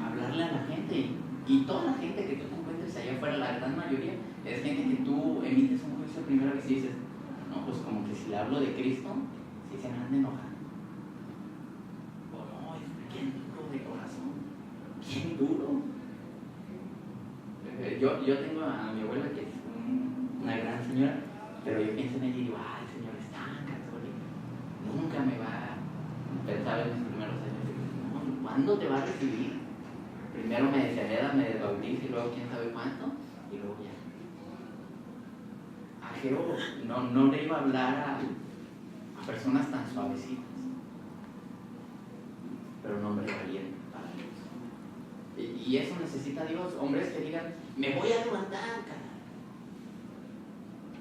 hablarle a la gente, y toda la gente que tú te encuentres allá afuera, la gran mayoría, es gente que tú emites un juicio primera vez y dices, no, pues como que si le hablo de Cristo, sí se me han de enojar. O no, es bien duro de corazón, bien duro. Yo tengo a mi abuela que es una gran señora, pero yo pienso en ella y digo, ay, el Señor es tan católico, nunca me va a pensar en mis primeros años. No, ¿cuándo te va a recibir? Primero me deshereda, me desbautiza y luego quién sabe cuánto, y luego ya. A Jehová no le iba a hablar a personas tan suavecitas, pero un hombre valiente para Dios. Y eso necesita Dios, hombres que digan, me voy a levantar, cara.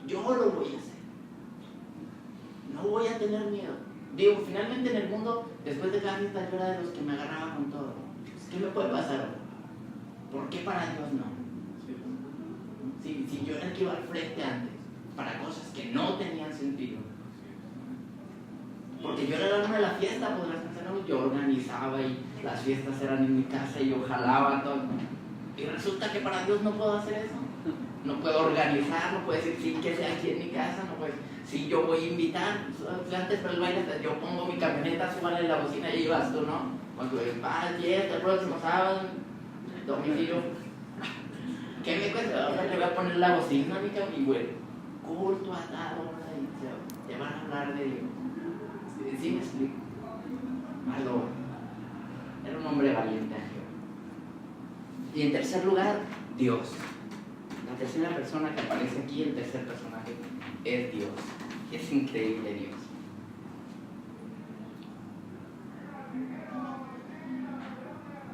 Yo lo voy a hacer. No voy a tener miedo. Digo, finalmente en el mundo, después de cada fiesta, yo era de los que me agarraba con todo. ¿Qué me puede pasar? ¿Por qué para Dios no? Si yo era el que iba al frente antes, para cosas que no tenían sentido. Porque yo era el alma de la fiesta, podrás pensarlo, yo organizaba y las fiestas eran en mi casa y yo jalaba todo. Y resulta que para Dios no puedo hacer eso. No puedo organizar, no puedo decir sí que sea aquí en mi casa, no puedo. Si yo voy a invitar, antes para el baile, yo pongo mi camioneta, súbale la bocina y vas tú, ¿no? Cuando fiesta, el próximo sábado, domicilio. ¿Qué me cuesta? Ahora le voy a poner la bocina a mi camioneta y bueno, culto a tal hora y te van a hablar de Dios. ¿Sí me explico? Algo. Era un hombre valiente. Y en tercer lugar, Dios. La tercera persona que aparece aquí, el tercer personaje, es Dios. Es increíble Dios.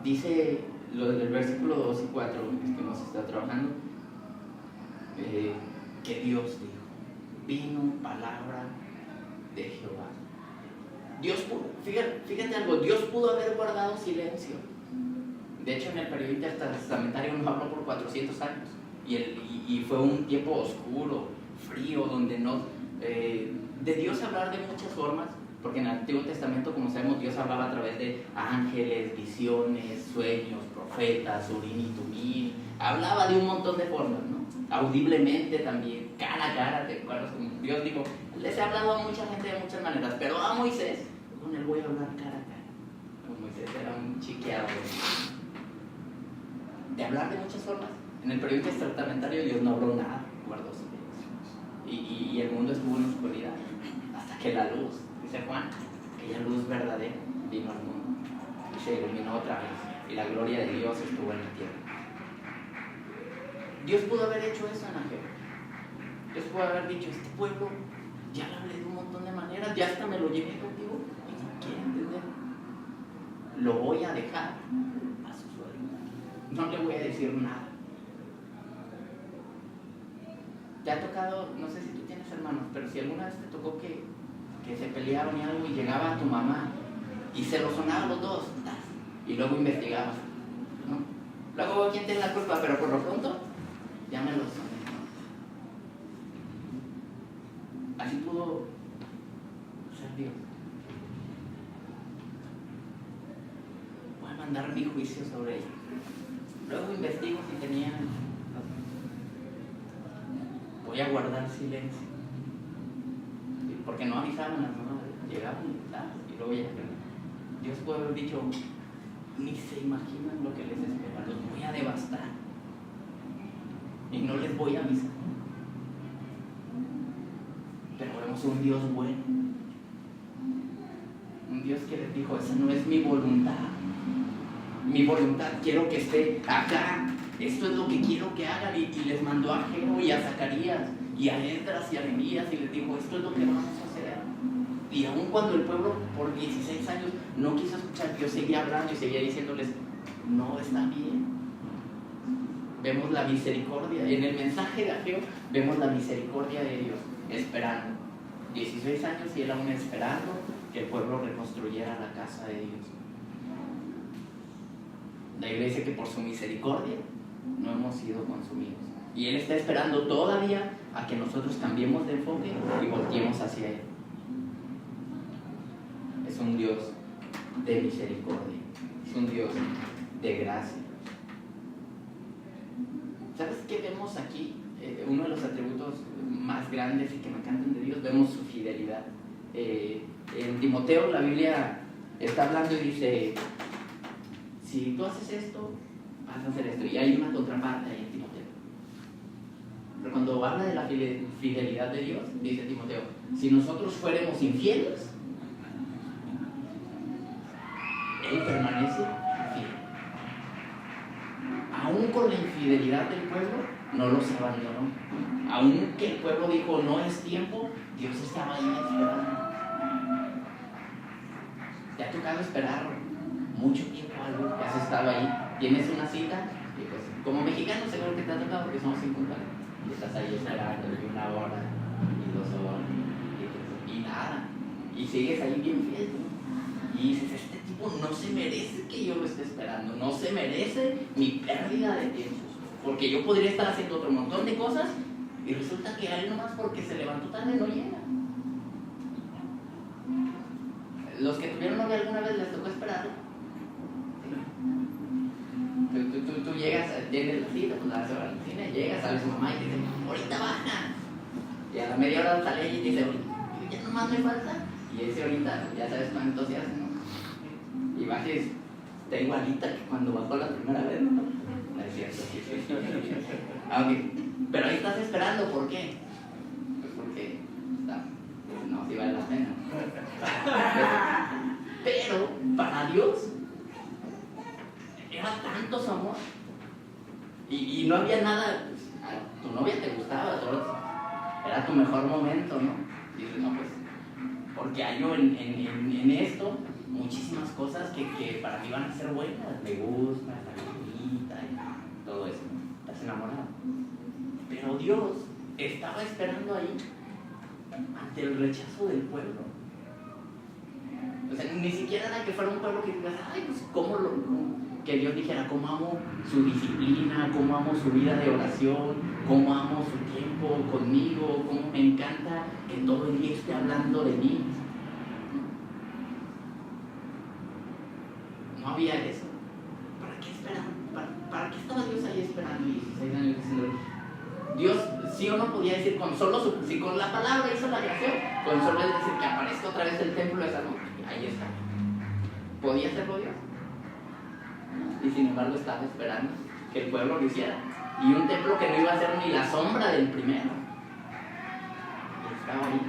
Dice lo del versículo 2 y 4 que nos está trabajando, que Dios dijo, vino palabra de Jehová. Dios pudo, fíjate algo, Dios pudo haber guardado silencio. De hecho, en el periodo intertestamentario no habló por 400 años. Y fue un tiempo oscuro, frío, donde de Dios hablar de muchas formas, porque en el Antiguo Testamento, como sabemos, Dios hablaba a través de ángeles, visiones, sueños, profetas, urim y tumim. Hablaba de un montón de formas, ¿no? Audiblemente también, cara a cara, ¿te acuerdas? Dios dijo, les he hablado a mucha gente de muchas maneras, pero a Moisés, con él voy a hablar cara a cara. Moisés era un chiqueado de hablar de muchas formas. En el periodo testamentario Dios no habló nada, guardó silencio. y el mundo estuvo en oscuridad, hasta que la luz, dice Juan, aquella luz verdadera vino al mundo y se iluminó otra vez, y la gloria de Dios estuvo en la tierra. Dios pudo haber hecho eso en Ageo. Dios pudo haber dicho, este pueblo ya le hablé de un montón de maneras, ya hasta me lo llevé contigo y no quiere entender. Lo voy a dejar a su suerte. No le voy a decir nada. Te ha tocado, no sé si tú tienes hermanos, pero si alguna vez te tocó que se pelearon y algo y llegaba tu mamá y se lo sonaban los dos y luego investigabas, ¿no? Luego quién tiene la culpa, pero por lo pronto ya me lo soné. Así pudo ser Dios. Voy a mandar mi juicio sobre ella. Luego investigo si tenían. Voy a guardar silencio. Porque no avisaban las mamás. Llegaban y luego ya. Dios puede haber dicho, ni se imaginan lo que les espera. Los voy a devastar. Y no les voy a avisar. Pero vemos un Dios bueno. Un Dios que les dijo, esa no es mi voluntad. Mi voluntad quiero que esté acá. Esto es lo que quiero que hagan. Y les mandó a Ageo y a Zacarías y a Esdras y a Nehemías y les dijo, esto es lo que vamos a hacer. Y aun cuando el pueblo por 16 años no quiso escuchar, Dios seguía hablando y seguía diciéndoles, no está bien. Vemos la misericordia. En el mensaje de Ageo vemos la misericordia de Dios, esperando. 16 años y él aún esperando que el pueblo reconstruyera la casa de Dios. La Biblia dice que por su misericordia no hemos sido consumidos. Y Él está esperando todavía a que nosotros cambiemos de enfoque y volteemos hacia Él. Es un Dios de misericordia. Es un Dios de gracia. ¿Sabes qué vemos aquí? Uno de los atributos más grandes y que me encantan de Dios, vemos su fidelidad. En Timoteo la Biblia está hablando y dice, si tú haces esto, vas a hacer esto. Y hay una contraparte ahí en Timoteo. Pero cuando habla de la fidelidad de Dios, dice Timoteo, si nosotros fuéramos infieles, Él permanece fiel. Aún con la infidelidad del pueblo, no los abandonó. Aún que el pueblo dijo, no es tiempo, Dios estaba ahí esperando. ¿Te ha tocado esperar mucho tiempo algo? ¿Que has estado ahí? ¿Tienes una cita? Y pues, como mexicano seguro que te ha tocado porque somos impuntuales. Y estás ahí esperando y 1 hora, y 2 horas, y nada. Y sigues ahí bien fiel, ¿no? Y dices, este tipo no se merece que yo lo esté esperando. No se merece mi pérdida de tiempo. Porque yo podría estar haciendo otro montón de cosas y resulta que a él nomás porque se levantó tarde no llega. Los que tuvieron novia alguna vez les tocó esperarlo. Tú llegas, tienes la cita, pues la vas a ver al cine, llegas, sale su mamá y dice, ahorita baja. Y a la media hora sale ella y dice, ya nomás me falta. Y ese ahorita, ya sabes cuánto se hace, ¿no? Y baja y está igualita que cuando bajó la primera vez, ¿no? No es cierto. Okay. Pero ahí estás esperando, ¿por qué? Pues porque no, sí vale la pena. Pero para Dios era tanto su amor y no había nada, pues, a tu novia te gustaba, era tu mejor momento, ¿no? Y dices, no, pues, porque hallo en esto muchísimas cosas que para mí van a ser buenas, me gusta, la comida y todo eso, estás enamorado. Pero Dios estaba esperando ahí ante el rechazo del pueblo. O sea, ni siquiera era que fuera un pueblo que digas, ay, pues que Dios dijera, cómo amo su disciplina, cómo amo su vida de oración, cómo amo su tiempo conmigo, cómo me encanta que todo el día esté hablando de mí. No había eso. ¿Para qué esperaban? ¿Para qué estaba Dios ahí esperando 16 años diciendo? Dios sí o no podía decir con solo si con la palabra hizo la creación, con solo es decir que aparezca otra vez el templo de Salomón, ahí está. ¿Podía hacerlo Dios? Y sin embargo estaba esperando que el pueblo lo hiciera. Y un templo que no iba a ser ni la sombra del primero. acaba ahí.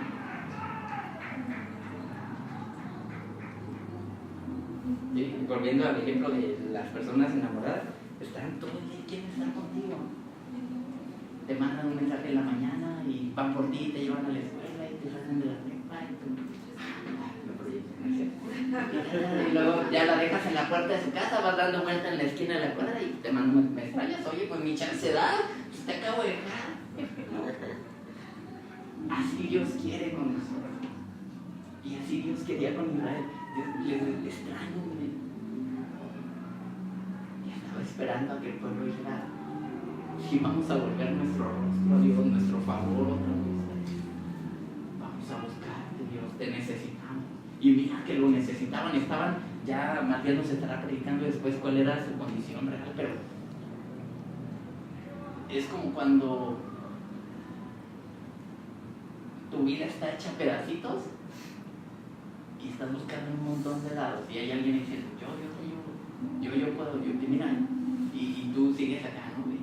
Sí, volviendo al ejemplo de las personas enamoradas, están todo el día, quieren estar contigo. Te mandan un mensaje en la mañana y van por ti, te llevan a la escuela y te hacen de la prepa y tú... me proyecto, ¿no es cierto? Y luego ya la dejas en la puerta de su casa, vas dando vuelta en la esquina de la cuadra y te mandan, me extrañas, oye, pues mi chance da, pues te acabo de dejar. Así Dios quiere con nosotros. Y así Dios quería con Israel. Les extraño, y estaba esperando a que el pueblo dijera: si vamos a volver nuestro rostro a Dios, nuestro favor otra vez. Vamos a buscarte, Dios, te necesitamos. Y mira que lo necesitaban, estaban, ya Matías nos estará predicando después cuál era su condición real, pero es como cuando tu vida está hecha a pedacitos y estás buscando un montón de lados y hay alguien diciendo: yo puedo, mira, y tú sigues acá, ¿no? Y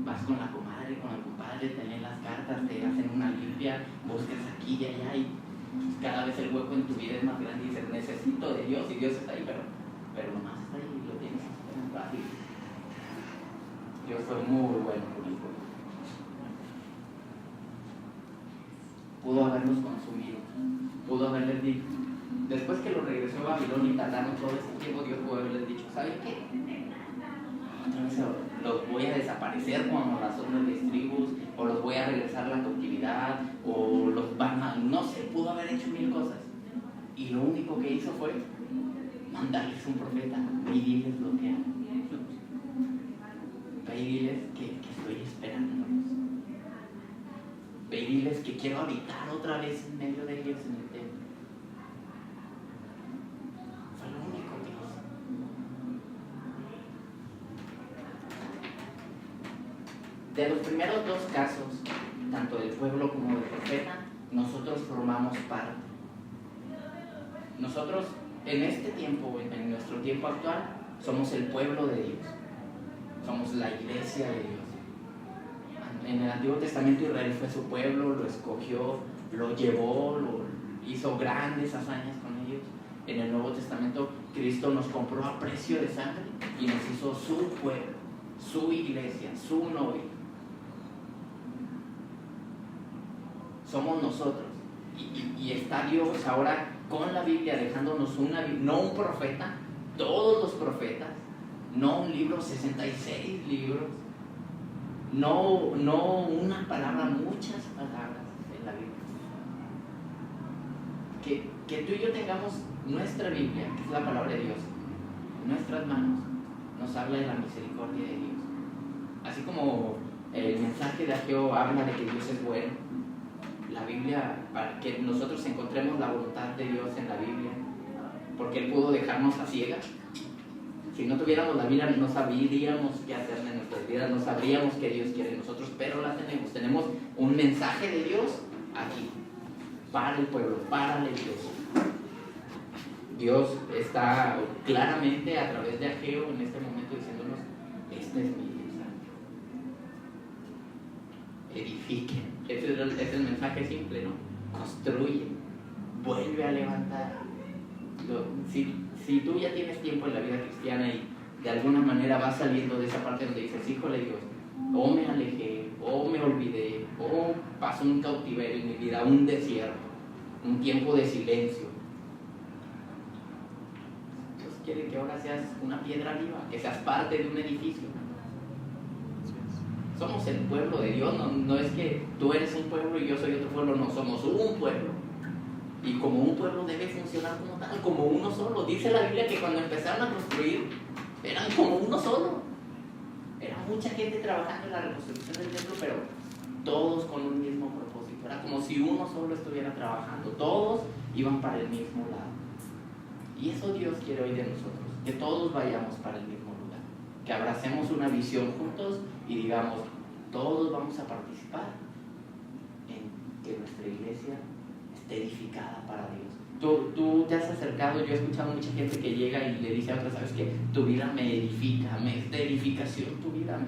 vas con la comadre, con el compadre, te leen las cartas, te hacen una limpia, buscas aquí y allá y cada vez el hueco en tu vida es más grande y dices: necesito de Dios, y Dios está ahí, pero nomás está ahí y lo tienes tan fácil. Dios fue muy bueno conmigo. Pudo haberlos consumido, pudo haberles dicho, después que los regresó a Babilonia y tardaron todo ese tiempo, Dios pudo haberles dicho: ¿saben qué? Otra vez los voy a desaparecer como las otras 10 tribus, o los voy a regresar a la cautividad, o los van a, no sé, pudo haber hecho mil cosas. Y lo único que hizo fue mandarles un profeta y diles lo que hay. Ve y diles que estoy esperándolos. Ve y diles que quiero habitar otra vez en medio de ellos en el templo. Fue lo único que hizo. De los primeros dos casos, tanto del pueblo como del profeta, nosotros formamos parte. Nosotros, en este tiempo, en nuestro tiempo actual, somos el pueblo de Dios. Somos la iglesia de Dios. En el Antiguo Testamento Israel fue su pueblo, lo escogió, lo llevó, lo hizo grandes hazañas con ellos. En el Nuevo Testamento Cristo nos compró a precio de sangre y nos hizo su pueblo, su iglesia, su novia. Somos nosotros. Y está Dios ahora con la Biblia dejándonos no un profeta, todos los profetas, no un libro, 66 libros, no una palabra, muchas palabras en la Biblia. Que tú y yo tengamos nuestra Biblia, que es la palabra de Dios, en nuestras manos, nos habla de la misericordia de Dios. Así como el mensaje de Ageo habla de que Dios es bueno, la Biblia, para que nosotros encontremos la voluntad de Dios en la Biblia, porque Él pudo dejarnos a ciegas. Si no tuviéramos la Biblia, no sabríamos qué hacer en nuestras vidas, no sabríamos qué Dios quiere de nosotros, pero la tenemos. Tenemos un mensaje de Dios aquí, para el pueblo, para la iglesia. Dios está claramente a través de Ageo en este momento diciéndonos: este es mi mensaje. Edifiquen. Ese es el mensaje simple, ¿no? Construye, vuelve a levantar. Si tú ya tienes tiempo en la vida cristiana y de alguna manera vas saliendo de esa parte donde dices: híjole Dios, o me alejé, o me olvidé, o pasó un cautiverio en mi vida, un desierto, un tiempo de silencio, Dios quiere que ahora seas una piedra viva, que seas parte de un edificio. Somos el pueblo de Dios, no es que tú eres un pueblo y yo soy otro pueblo, no, somos un pueblo. Y como un pueblo debe funcionar como tal, como uno solo. Dice la Biblia que cuando empezaron a construir, eran como uno solo. Era mucha gente trabajando en la reconstrucción del templo, pero todos con un mismo propósito. Era como si uno solo estuviera trabajando, todos iban para el mismo lado. Y eso Dios quiere hoy de nosotros, que todos vayamos para el mismo lugar, que abracemos una visión juntos y digamos: todos vamos a participar en que nuestra iglesia esté edificada para Dios. Tú te has acercado, yo he escuchado mucha gente que llega y le dice a otra: ¿sabes qué? Tu vida me edifica, es de edificación tu vida.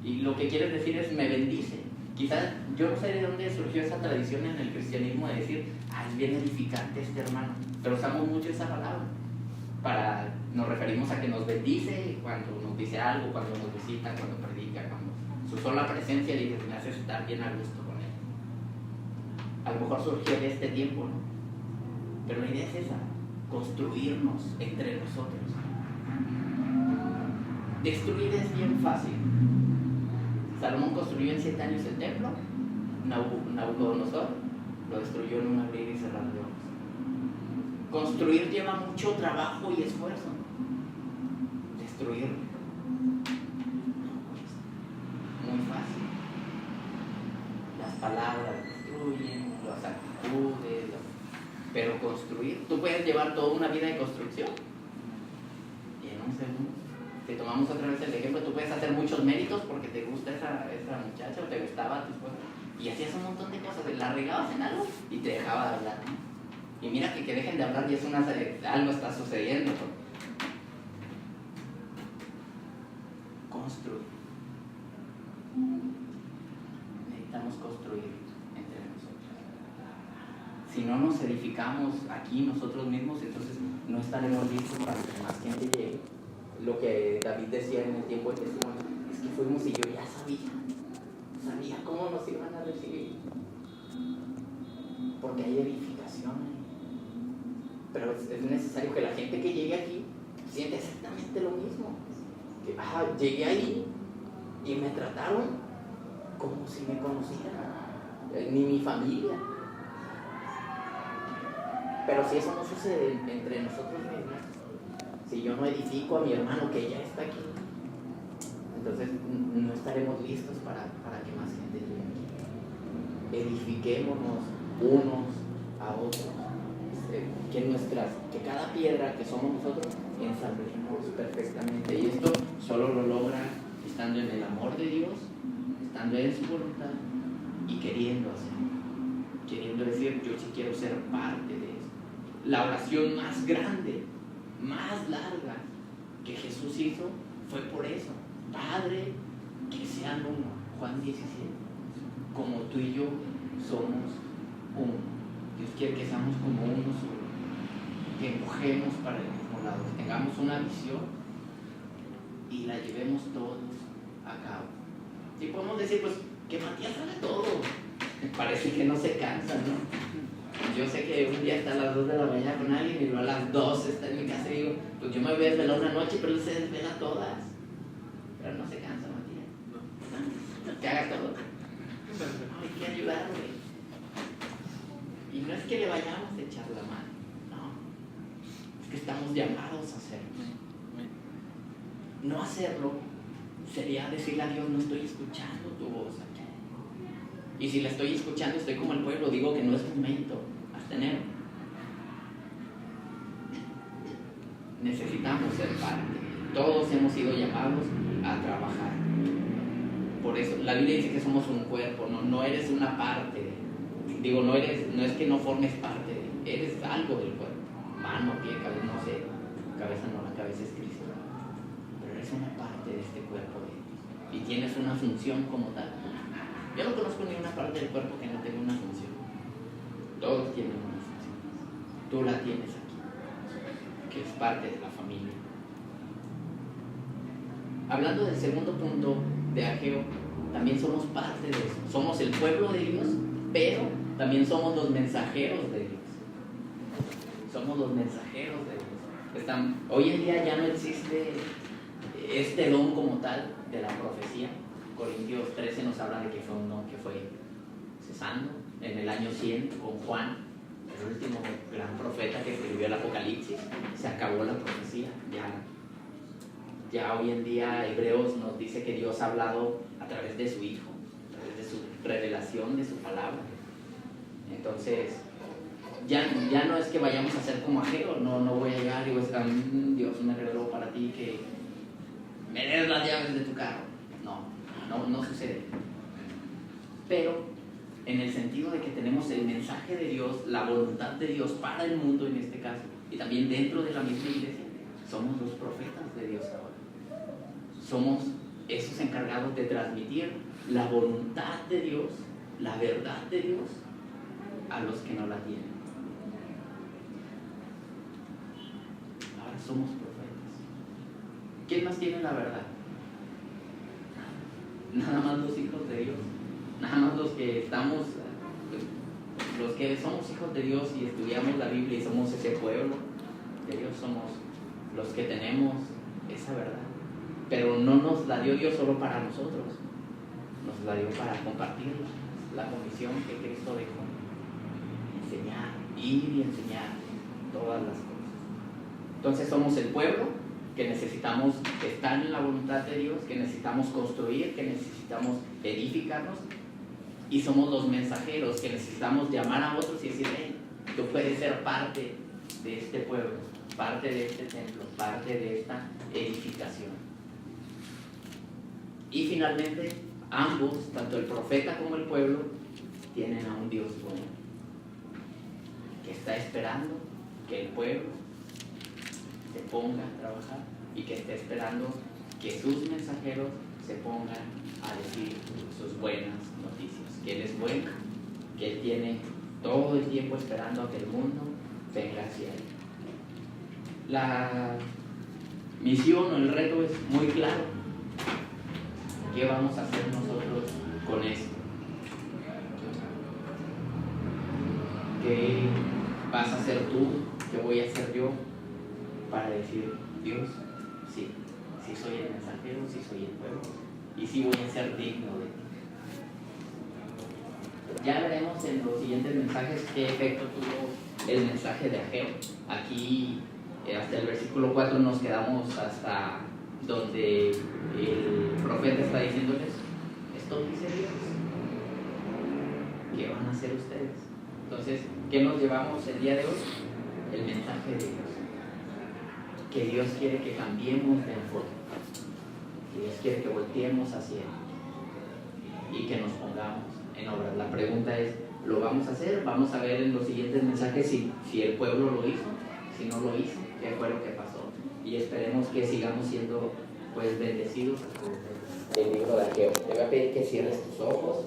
Y lo que quieres decir es: me bendice. Quizás, yo no sé de dónde surgió esa tradición en el cristianismo de decir, es bien edificante este hermano, pero usamos mucho esa palabra. Nos referimos a que nos bendice cuando nos dice algo, cuando nos visita, cuando predica, cuando su sola presencia dice, me hace estar bien a gusto con él. A lo mejor surgió de este tiempo, ¿no? Pero la idea es esa, construirnos entre nosotros. Destruir es bien fácil. Salomón construyó en 7 años el templo, Nabucodonosor lo destruyó en un abrir y cerrar de ojos. Construir lleva mucho trabajo y esfuerzo. Destruir, muy fácil. Las palabras destruyen, las actitudes, pero construir, tú puedes llevar toda una vida de construcción y en un segundo, si tomamos otra vez el ejemplo, tú puedes hacer muchos méritos porque te gusta esa muchacha o te gustaba tu esposa y hacías un montón de cosas, la regabas en algo y te dejaba de hablar. Y mira que dejen de hablar y es algo está sucediendo. Construir. Necesitamos construir entre nosotros. Si no nos edificamos aquí nosotros mismos, entonces no estaremos listos para que más gente llegue. Lo que David decía en el tiempo de testimonio, es que fuimos y yo ya sabía cómo nos iban a recibir. Porque hay edificación. Pero es necesario que la gente que llegue aquí sienta exactamente lo mismo. Que llegué ahí y me trataron como si me conocieran, ni mi familia. Pero si eso no sucede entre nosotros mismos, si yo no edifico a mi hermano que ya está aquí, entonces no estaremos listos para que más gente llegue. Edifiquémonos unos a otros. Que cada piedra que somos nosotros ensamblemos perfectamente. Y esto solo lo logra estando en el amor de Dios, estando en su voluntad y queriendo hacerlo. Queriendo decir, yo sí quiero ser parte de eso. La oración más grande, más larga que Jesús hizo fue por eso. Padre, que sean uno. Juan 17. Como tú y yo somos uno. Dios quiere que seamos como uno solo, que empujemos para el mismo lado, que tengamos una visión y la llevemos todos a cabo. Y podemos decir, pues, que Matías haga todo. Parece que no se cansa, ¿no? Yo sé que un día está a las 2 de la mañana con alguien y luego a las 2 está en mi casa y digo, pues yo me voy a desvelar una noche, pero él se desvela todas. Pero no se cansa, Matías. Que haga todo. Hay que ayudarle. Y no es que le vayamos a echar la mano, no. Es que estamos llamados a hacerlo. No hacerlo sería decirle a Dios, no estoy escuchando tu voz aquí. Y si la estoy escuchando, estoy como el pueblo, digo que no es momento, hasta enero. Necesitamos ser parte. Todos hemos sido llamados a trabajar. Por eso, la Biblia dice que somos un cuerpo, no eres una parte. Digo, no es que no formes parte, eres algo del cuerpo. Mano, pie, cabeza, no sé. Cabeza no, la cabeza es Cristo. Pero eres una parte de este cuerpo de Dios. Y tienes una función como tal. Yo no conozco ni una parte del cuerpo que no tenga una función. Todos tienen una función. Tú la tienes aquí, que es parte de la familia. Hablando del segundo punto de Ageo, también somos parte de eso. Somos el pueblo de Dios, pero también somos los mensajeros de Dios. Somos los mensajeros de Dios. Hoy en día ya no existe este don como tal de la profecía. Corintios 13 nos habla de que fue un don que fue cesando en el año 100 con Juan, el último gran profeta que escribió el Apocalipsis. Se acabó la profecía. Ya hoy en día Hebreos nos dice que Dios ha hablado a través de su Hijo, a través de su revelación, de su palabra. Entonces, ya no es que vayamos a ser como Ageo, no voy a llegar y voy a estar, Dios me reveló para ti que me des las llaves de tu carro. No sucede. Pero en el sentido de que tenemos el mensaje de Dios, la voluntad de Dios para el mundo en este caso, y también dentro de la misma iglesia, somos los profetas de Dios ahora. Somos esos encargados de transmitir la voluntad de Dios, la verdad de Dios, a los que no la tienen. Ahora somos profetas. ¿Quién más tiene la verdad? Nada más los hijos de Dios, nada más los que estamos, los que somos hijos de Dios y estudiamos la Biblia y somos ese pueblo de Dios, somos los que tenemos esa verdad. Pero no nos la dio Dios solo para nosotros, nos la dio para compartirla, la comisión que Cristo dejó: enseñar, ir y enseñar todas las cosas. Entonces somos el pueblo que necesitamos estar en la voluntad de Dios, que necesitamos construir, que necesitamos edificarnos, y somos los mensajeros que necesitamos llamar a otros y decir: hey, tú puedes ser parte de este pueblo, parte de este templo, parte de esta edificación. Y finalmente, ambos, tanto el profeta como el pueblo, tienen a un Dios bueno, que está esperando que el pueblo se ponga a trabajar y que esté esperando que sus mensajeros se pongan a decir sus buenas noticias, que Él es bueno, que Él tiene todo el tiempo esperando a que el mundo venga hacia Él. La misión o el reto es muy claro. ¿Qué vamos a hacer nosotros con esto? ¿Qué vas a hacer tú? ¿Qué voy a hacer yo para decir: Dios, sí soy el mensajero, sí soy el pueblo, y sí voy a ser digno de ti? Ya veremos en los siguientes mensajes qué efecto tuvo el mensaje de Ageo. Aquí hasta el versículo 4 nos quedamos hasta donde el profeta está diciéndoles: esto dice Dios, ¿qué van a hacer ustedes? Entonces, ¿qué nos llevamos el día de hoy? El mensaje de Dios, que Dios quiere que cambiemos de enfoque, que Dios quiere que volteemos hacia Él y que nos pongamos en obra. La pregunta es: ¿lo vamos a hacer? Vamos a ver en los siguientes mensajes si el pueblo lo hizo, si no lo hizo, qué fue lo que pasó, y esperemos que sigamos siendo pues bendecidos a través del libro de Ageo. Te voy a pedir que cierres tus ojos.